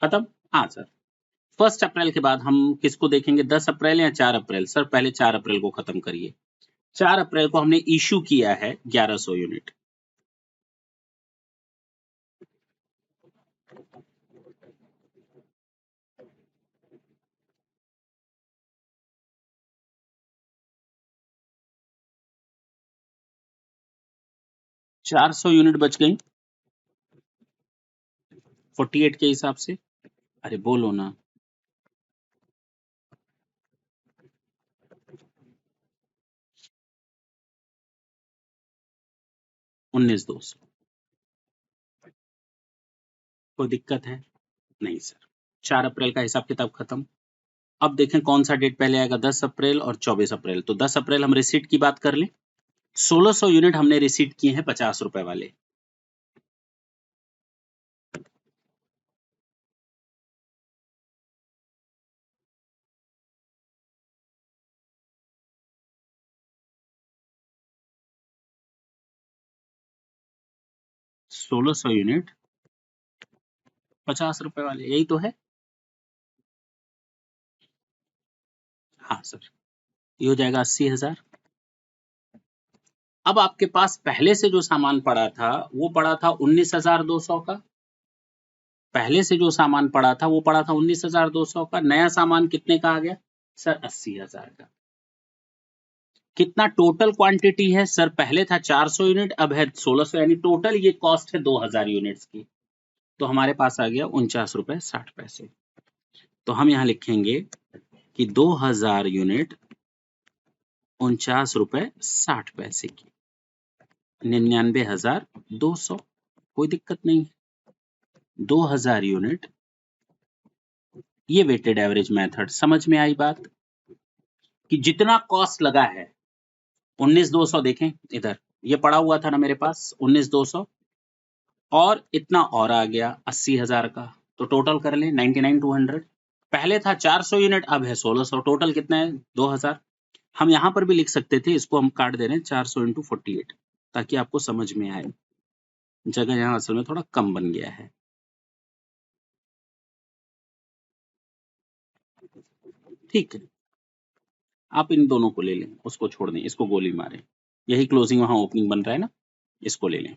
खत्म। हाँ सर, 1 अप्रैल के बाद हम किसको देखेंगे? 10 अप्रैल या 4 अप्रैल? सर पहले 4 अप्रैल को खत्म करिए। 4 अप्रैल को हमने इश्यू किया है 1100 यूनिट। चार सौ यूनिट बच गई 48 के हिसाब से। अरे बोलो ना। 19,200। कोई दिक्कत है? नहीं सर। 4 अप्रैल का हिसाब किताब खत्म। अब देखें कौन सा डेट पहले आएगा, 10 अप्रैल और 24 अप्रैल। तो 10 अप्रैल हम रिसीट की बात कर लें। 1600 यूनिट हमने रिसीट किए हैं 50 रुपए वाले। सोलह सौ यूनिट 50 रुपए वाले, यही तो है। हाँ सर, ये हो जाएगा 80,000। अब आपके पास पहले से जो सामान पड़ा था वो पड़ा था 19,200 का। पहले से जो सामान पड़ा था वो पड़ा था 19,200 का। नया सामान कितने का आ गया सर? 80,000 का। कितना टोटल क्वांटिटी है सर? पहले था 400 यूनिट, अब है 1600, यानी टोटल ये कॉस्ट है 2,000 यूनिट्स की। तो हमारे पास आ गया 49 रुपए 60 पैसे। तो हम यहाँ लिखेंगे कि 2,000 यूनिट 49 रुपए 60 पैसे की, 99,200। कोई दिक्कत नहीं। 2,000 यूनिट, ये वेटेड एवरेज मेथड। समझ में आई बात? कि जितना कॉस्ट लगा है 19,200, देखें इधर ये पड़ा हुआ था ना मेरे पास 19,200, और इतना और आ गया 80,000 का। तो टोटल कर लें 99,200। पहले था 400 यूनिट, अब है 1600। टोटल कितना है? 2,000। हम यहां पर भी लिख सकते थे, इसको हम काट दे रहे हैं 400 इंटू 48, ताकि आपको समझ में आए। जगह यहाँ असल में थोड़ा कम बन गया है। ठीक है, आप इन दोनों को ले लें, उसको छोड़ दें, इसको गोली मारें। यही क्लोजिंग वहां ओपनिंग बन रहा है ना, इसको ले लें।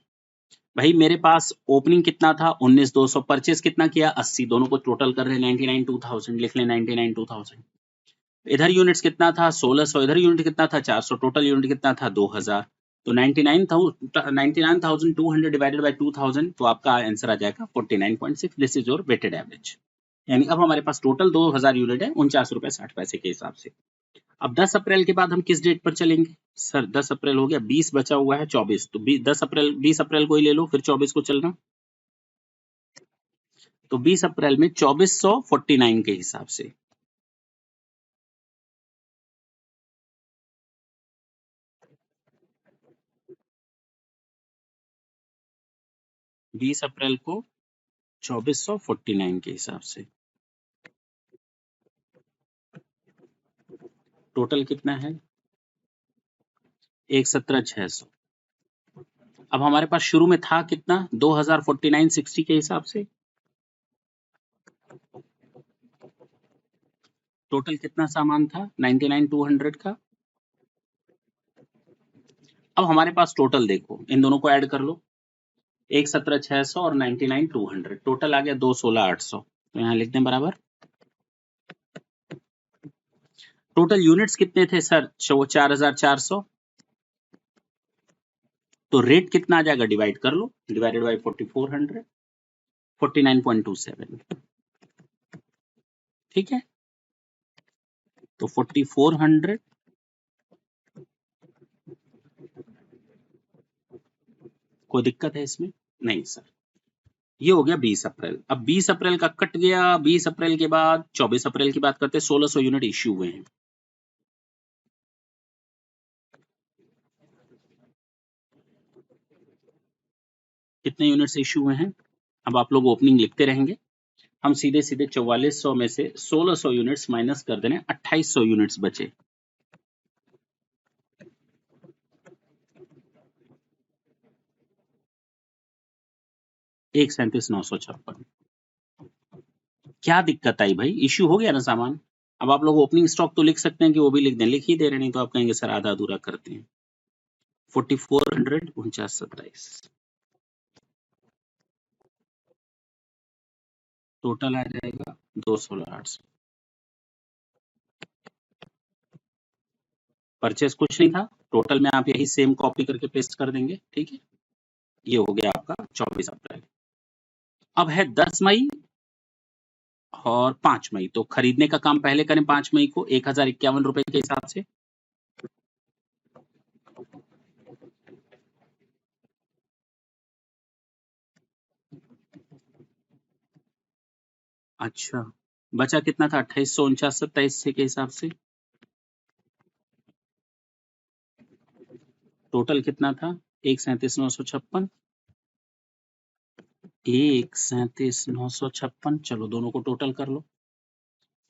भाई मेरे पास ओपनिंग कितना था? 19,200। परचेस कितना किया? 80। दोनों को टोटल कर रहे हैं 99,200। लिख लें 99,200। इधर यूनिट्स कितना था? 1600। इधर यूनिट कितना था? 400। टोटल यूनिट कितना था? 2,000। तो 99,200 डिवाइडेड बाय 2,000, तो आपका आंसर आ जाएगा 49.6। This is your weighted average. यानी अब हमारे पास टोटल 2,000 यूनिट है 49 रुपए 60 पैसे के हिसाब से। अब 10 अप्रैल के बाद हम किस डेट पर चलेंगे? सर 10 अप्रैल हो गया, 20 बचा हुआ है, 24। तो 10 अप्रैल, 20 अप्रैल को ही ले लो, फिर 24 को चलना। तो 20 अप्रैल में 2449 के हिसाब से। 20 अप्रैल को 2449 के हिसाब से टोटल कितना है? 117,600। अब हमारे पास शुरू में था कितना? 2049 60 के हिसाब से। टोटल कितना सामान था 99,200 का? अब हमारे पास टोटल देखो, इन दोनों को ऐड कर लो, 117,600 और 99,200, टोटल आ गया 216,800। तो यहाँ लिख दें बराबर। टोटल यूनिट्स कितने थे सर? 4,400। तो रेट कितना आ जाएगा, डिवाइड कर लो, डिवाइडेड बाई 4,400, 49.27। ठीक है, तो 4,400 कोई दिक्कत है इसमें? नहीं सर। ये हो गया 20 अप्रैल। अब 20 अप्रैल का कट गया। 20 अप्रैल के बाद 24 अप्रैल की बात करते हैं। 1600 यूनिट इश्यू हुए हैं। कितने यूनिट्स इश्यू हुए हैं? अब आप लोग ओपनिंग लिखते रहेंगे, हम सीधे सीधे 4400 में से 1600 यूनिट्स माइनस कर देने, 2800 यूनिट्स बचे। एक 37,956। क्या दिक्कत आई भाई? इश्यू हो गया ना सामान। अब आप लोग ओपनिंग स्टॉक तो लिख सकते हैं कि वो भी लिख दें, लिख ही दे रहे, नहीं तो आप कहेंगे सर आधा अधूरा करते हैं। 4400 4927 टोटल आ जाएगा 216,800। परचेस कुछ नहीं था, टोटल में आप यही सेम कॉपी करके पेस्ट कर देंगे। ठीक है, ये हो गया आपका 24 अप्रैल। अब है 10 मई और 5 मई। तो खरीदने का काम पहले करें 5 मई को 1,051 रुपए के हिसाब से। अच्छा, बचा कितना था? 2849 27 के हिसाब से टोटल कितना था? 1,37,956। 1,37,956, चलो दोनों को टोटल कर लो,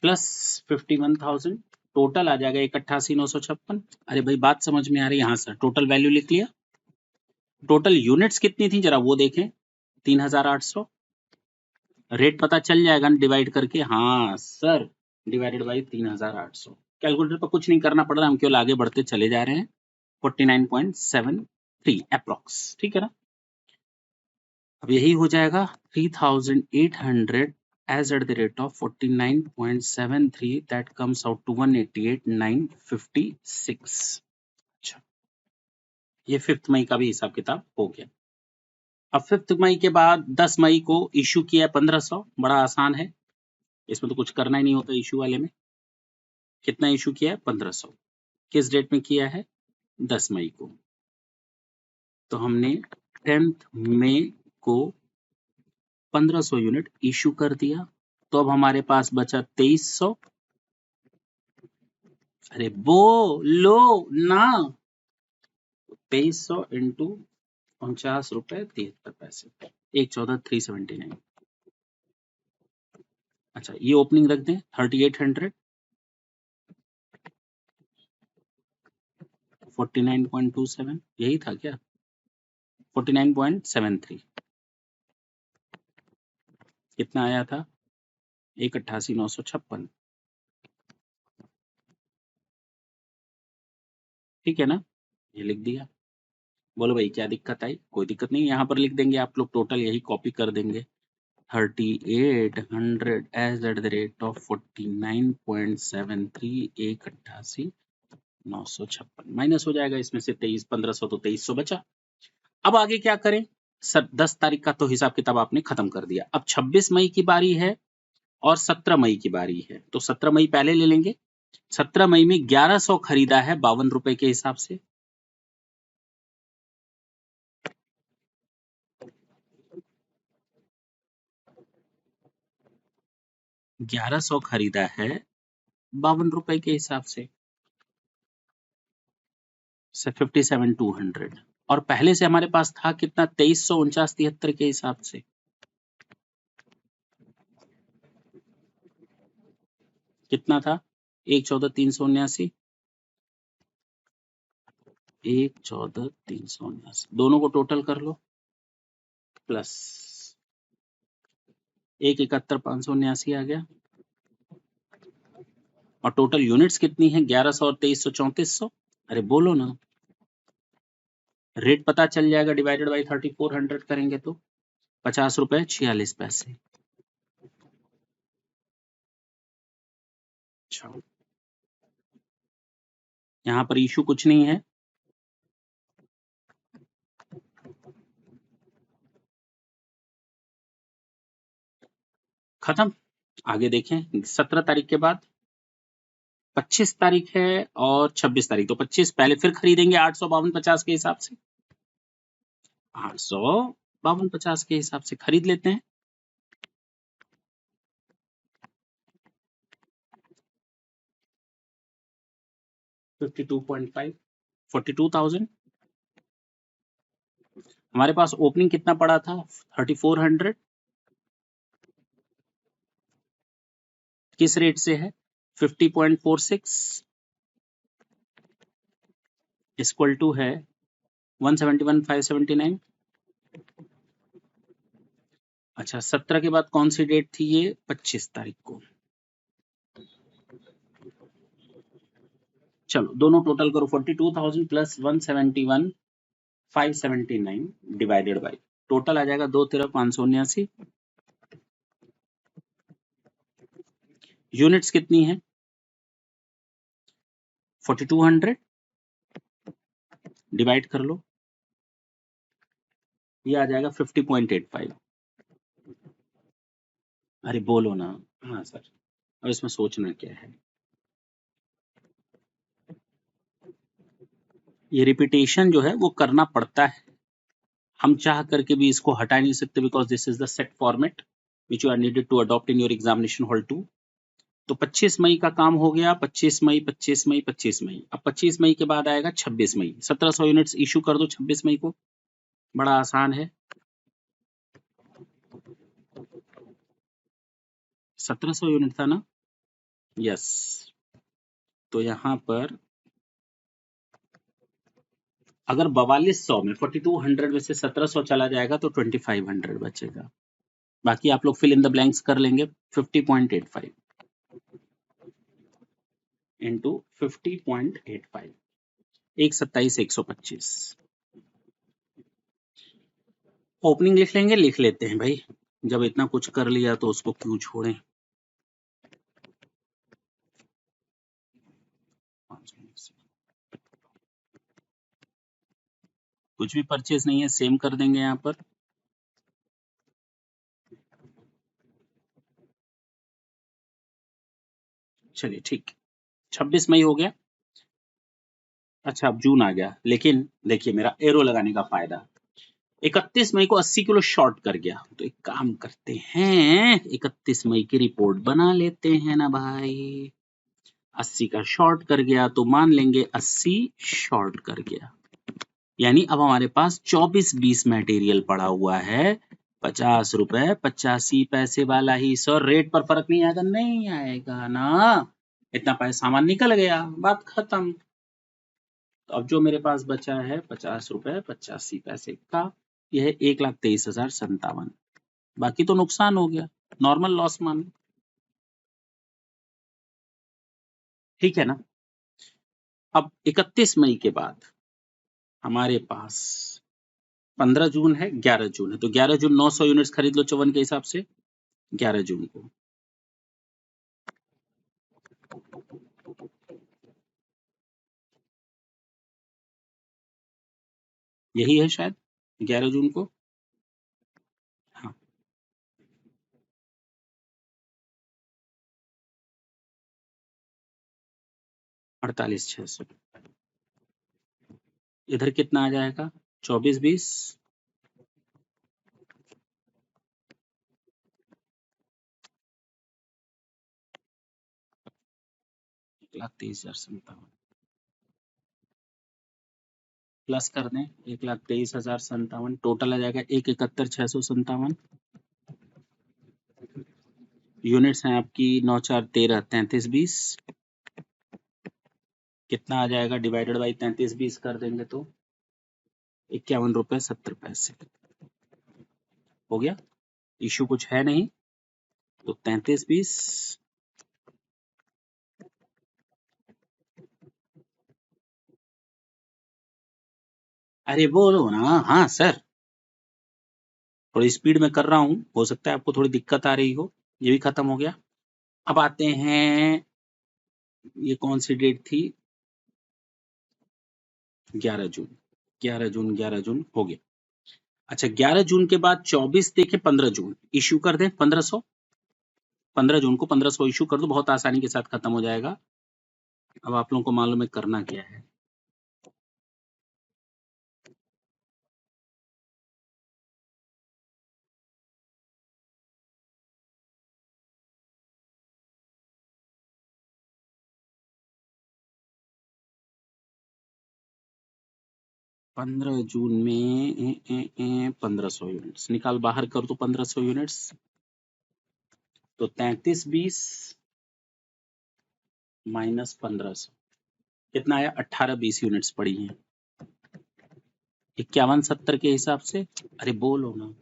प्लस 51,000, टोटल आ जाएगा 1,88,956। अरे भाई बात समझ में आ रही है? हाँ सर, टोटल वैल्यू लिख लिया। टोटल यूनिट्स कितनी थी जरा वो देखें, 3,800। रेट पता चल जाएगा ना डिवाइड करके। हाँ सर, डिवाइडेड बाई 3,800। कैलकुलेटर पर कुछ नहीं करना पड़ रहा, हम केवल आगे बढ़ते चले जा रहे हैं। 49.73 अप्रॉक्स। ठीक है ना? अब यही हो जाएगा 3,800 as at the rate of 49.73, that comes out to 188,956। अच्छा, ये 5 मई का भी हिसाब किताब हो गया। अब 5 मई के बाद 10 मई को इशू किया 1500। बड़ा आसान है, इसमें तो कुछ करना ही नहीं होता इशू वाले में। कितना इशू किया है? 1500। किस डेट में किया है? 10 मई को। तो हमने 10th मई को 1500 यूनिट इशू कर दिया। तो अब हमारे पास बचा 2300। अरे बोलो ना, 2300 इंटू 49 रुपए 73 पैसे, 114,379। अच्छा, ये ओपनिंग रख दें 3800, 49.27, यही था क्या? 49.73 कितना आया था? 1,88,956। ठीक है ना? ये लिख दिया। बोलो भाई क्या दिक्कत आई? कोई दिक्कत नहीं, यहाँ पर लिख देंगे आप लोग, टोटल यही कॉपी कर देंगे। 3800 as at the rate of 49.73, 1,88,956 minus हो जाएगा इसमें से 23,1500, तो 2300 बचा। अब आगे क्या करें सर? 10 तारीख का तो हिसाब किताब आपने खत्म कर दिया। अब 26 मई की बारी है और 17 मई की बारी है। तो 17 मई पहले ले लेंगे। 17 मई में 1100 खरीदा है 52 रुपए के हिसाब से। 1100 खरीदा है 52 रुपए के हिसाब से 57,200। और पहले से हमारे पास था कितना? 2349 के हिसाब से। कितना था? 114,379। 114,379 दोनों को टोटल कर लो, प्लस 171,579 आ गया। और टोटल यूनिट्स कितनी है? 1100 और 2300 3400। अरे बोलो ना, रेट पता चल जाएगा, डिवाइडेड बाई 3400 करेंगे तो 50 रुपए 46 पैसे। अच्छा, यहाँ पर इशू कुछ नहीं है। खत्म। आगे देखें, 17 तारीख के बाद 25 तारीख है और 26 तारीख, तो 25 पहले फिर खरीदेंगे 852.50 के हिसाब से। 852.50 के हिसाब से खरीद लेते हैं। $52.5, 42,000। हमारे पास ओपनिंग कितना पड़ा था? 3400। किस रेट से है? 50.46 इक्वल टू है 171,579। अच्छा, 17 के बाद कौन सी डेट थी ये? 25 तारीख को। चलो दोनों टोटल करो, 42,000 प्लस 171,579 डिवाइडेड बाई, टोटल आ जाएगा 2,13,579। यूनिट्स कितनी है? 4200 डिवाइड कर लो, ये आ जाएगा 50.85। अरे बोलो ना। हाँ सर, अब इसमें सोचना क्या है? ये रिपीटेशन जो है वो करना पड़ता है, हम चाह करके भी इसको हटा नहीं सकते, because this is the set format which you are needed to adopt in your examination hall 2। तो 25 मई का काम हो गया, 25 मई 25 मई 25 मई। अब 25 मई के बाद आएगा 26 मई, 1700 यूनिट्स इशू कर दो 26 मई को, बड़ा आसान है। 1700 यूनिट था ना? यस। तो यहाँ पर अगर 4200 में 4200 में से 1700 चला जाएगा तो 2500 बचेगा, बाकी आप लोग फिल इन द ब्लैंक्स कर लेंगे। 50.85 इंटू 50.85, 127,125। ओपनिंग लिख लेंगे, लिख लेते हैं भाई, जब इतना कुछ कर लिया तो उसको क्यों छोड़ें। कुछ भी परचेज नहीं है, सेम कर देंगे यहाँ पर। चलिए ठीक, 26 मई हो गया। अच्छा, अब जून आ गया, लेकिन देखिए मेरा एरो लगाने का फायदा, 31 मई को 80 किलो शॉर्ट कर गया, तो एक काम करते हैं, 31 मई की रिपोर्ट बना लेते हैं ना भाई। 80 का शॉर्ट कर गया तो मान लेंगे 80 शॉर्ट कर गया, यानी अब हमारे पास 24-20 मटेरियल पड़ा हुआ है, 50 रुपए 85 पैसे वाला ही। सर रेट पर फर्क नहीं आएगा? नहीं आएगा ना, इतना पैसा सामान निकल गया, बात खत्म। तो अब जो मेरे पास बचा है 50 रुपए 85 पैसे का, यह है 1,23,057। बाकी तो नुकसान हो गया, नॉर्मल लॉस मान, ठीक है ना। अब 31 मई के बाद हमारे पास 15 जून है, 11 जून है, तो 11 जून 900 यूनिट्स खरीद लो 54 के हिसाब से, 11 जून को। यही है शायद 11 जून को। हाँ, 48,600। इधर कितना आ जाएगा? 24-20, 1,23,057 प्लस कर दें, 1,23,057 टोटल आ जाएगा 1,71,657। यूनिट्स हैं आपकी 9 4 13 33 20, कितना आ जाएगा डिवाइडेड बाई 33 20 कर देंगे तो 51 रुपए 70 पैसे। हो गया, इशू कुछ है नहीं, तो 33 20 अरे बोलो ना। हाँ सर, थोड़ी स्पीड में कर रहा हूँ, हो सकता है आपको थोड़ी दिक्कत आ रही हो। ये भी खत्म हो गया। अब आते हैं, ये कौन सी डेट थी? 11 जून। 11 जून, 11 जून हो गया। अच्छा, 11 जून के बाद 24 देखे, 15 जून इश्यू कर दें 1500। 15 जून को 1500 इश्यू कर दो, बहुत आसानी के साथ खत्म हो जाएगा। अब आप लोगों को मालूम है करना क्या है। पंद्रह जून में 1500 यूनिट्स निकाल, बाहर कर दो 1500 यूनिट्स। तो 3320 माइनस 1500 कितना आया? 1820 यूनिट्स पड़ी हैं 5170 के हिसाब से। अरे बोलो ना।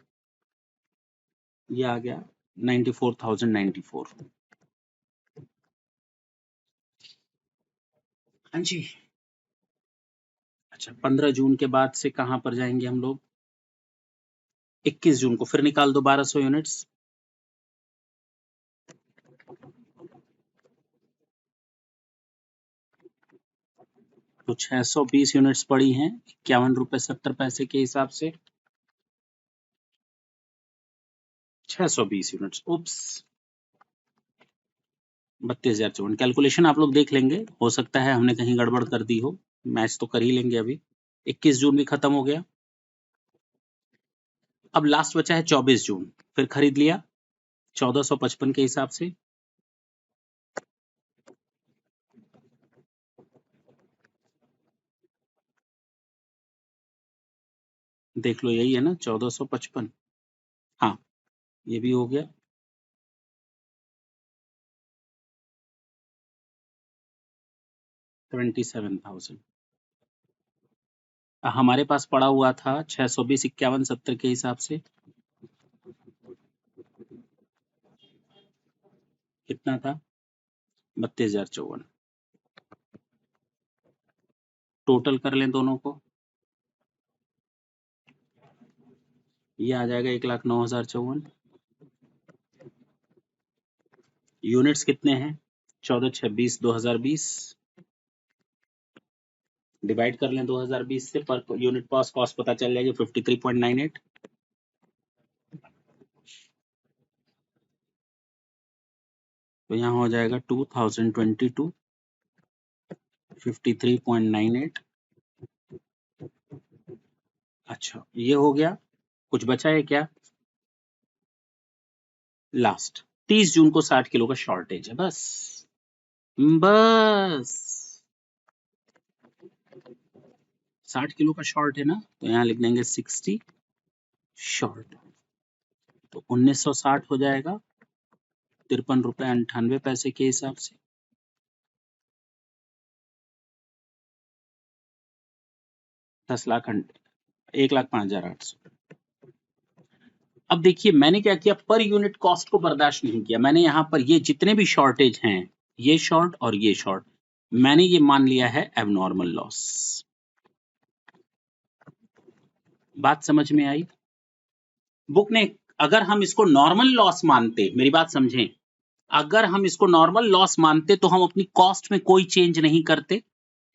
ये आ गया 94,094। हाँ जी। अच्छा, 15 जून के बाद से कहां पर जाएंगे हम लोग? 21 जून को फिर निकाल दो 1200 यूनिट्स। तो 620 यूनिट्स पड़ी हैं 51 रुपए 70 पैसे के हिसाब से। 620 यूनिट्स, उप्स। 32,054। कैलकुलेशन आप लोग देख लेंगे, हो सकता है हमने कहीं गड़बड़ कर दी हो। मैच तो कर ही लेंगे अभी। 21 जून भी खत्म हो गया। अब लास्ट बचा है 24 जून, फिर खरीद लिया 1455 के हिसाब से। देख लो, यही है ना 1455। हाँ, ये भी हो गया। 27,000। हमारे पास पड़ा हुआ था 620 51 70 के हिसाब से। कितना था? 32,054। टोटल कर लें दोनों को, ये आ जाएगा 1,09,054। यूनिट्स कितने हैं? 14/26/2020। डिवाइड कर लें 2020 से, पर यूनिट पास कॉस्ट पता चल जाएगी 53.98। तो यहाँ हो जाएगा 2022 53.98। अच्छा, ये हो गया। कुछ बचा है क्या? लास्ट 30 जून को 60 किलो का शॉर्टेज है, बस। बस 60 किलो का शॉर्ट है ना, तो यहाँ लिख देंगे 60 शॉर्ट। तो 1960 हो जाएगा 53 रुपए 98 पैसे के हिसाब से। 10 लाख 1,05,800। अब देखिए मैंने क्या किया, पर यूनिट कॉस्ट को बर्दाश्त नहीं किया। मैंने यहाँ पर ये जितने भी शॉर्टेज हैं, ये शॉर्ट और ये शॉर्ट, मैंने ये मान लिया है एबनॉर्मल लॉस। बात समझ में आई? बुक ने, अगर हम इसको नॉर्मल लॉस मानते, मेरी बात समझें, अगर हम इसको नॉर्मल लॉस मानते तो हम अपनी कॉस्ट में कोई चेंज नहीं करते।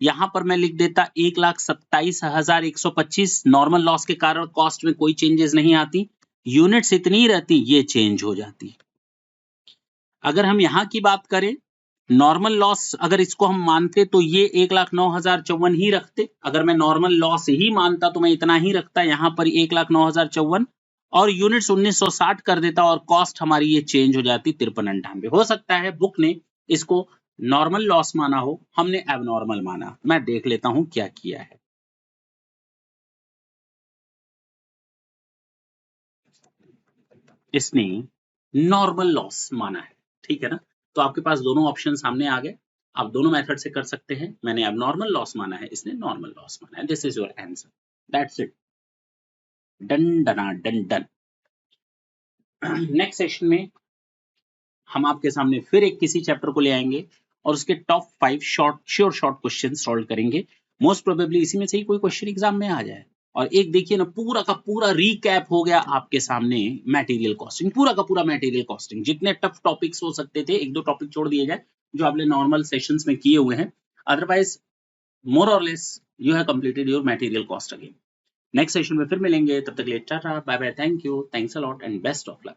यहां पर मैं लिख देता 1,27,125। नॉर्मल लॉस के कारण कॉस्ट में कोई चेंजेस नहीं आती, यूनिट्स इतनी ही रहती, ये चेंज हो जाती। अगर हम यहां की बात करें, नॉर्मल लॉस अगर इसको हम मानते तो ये 1,09,054 ही रखते। अगर मैं नॉर्मल लॉस ही मानता तो मैं इतना ही रखता, यहां पर 1,09,054, और यूनिट्स 1960 कर देता, और कॉस्ट हमारी ये चेंज हो जाती 5398। हो सकता है बुक ने इसको नॉर्मल लॉस माना हो, हमने एबनॉर्मल माना। मैं देख लेता हूं क्या किया है। इसने नॉर्मल लॉस माना है, ठीक है ना। तो आपके पास दोनों ऑप्शन सामने आ गए, आप दोनों मेथड से कर सकते हैं। मैंने एबनॉर्मल लॉस माना है, इसने नॉर्मल लॉस माना है। This is your answer, that's it. Done डना डन डन। नेक्स्ट सेशन में हम आपके सामने फिर एक किसी चैप्टर को ले आएंगे और उसके top 5 short sure short question solve करेंगे। मोस्ट प्रोबेबली इसी में से ही कोई क्वेश्चन एग्जाम में आ जाए। और एक देखिए ना पूरा का पूरा रिकैप हो गया आपके सामने मटेरियल कॉस्टिंग, पूरा का पूरा मटेरियल कॉस्टिंग। जितने टफ टॉपिक्स हो सकते थे, एक दो टॉपिक छोड़ दिए जाए जो आपने नॉर्मल सेशंस में किए हुए हैं, अदरवाइज मोर और less you have completed your material cost again. Next session में फिर मिलेंगे, तब तक के लिए tata bye bye, thank you, thanks a lot and best of luck.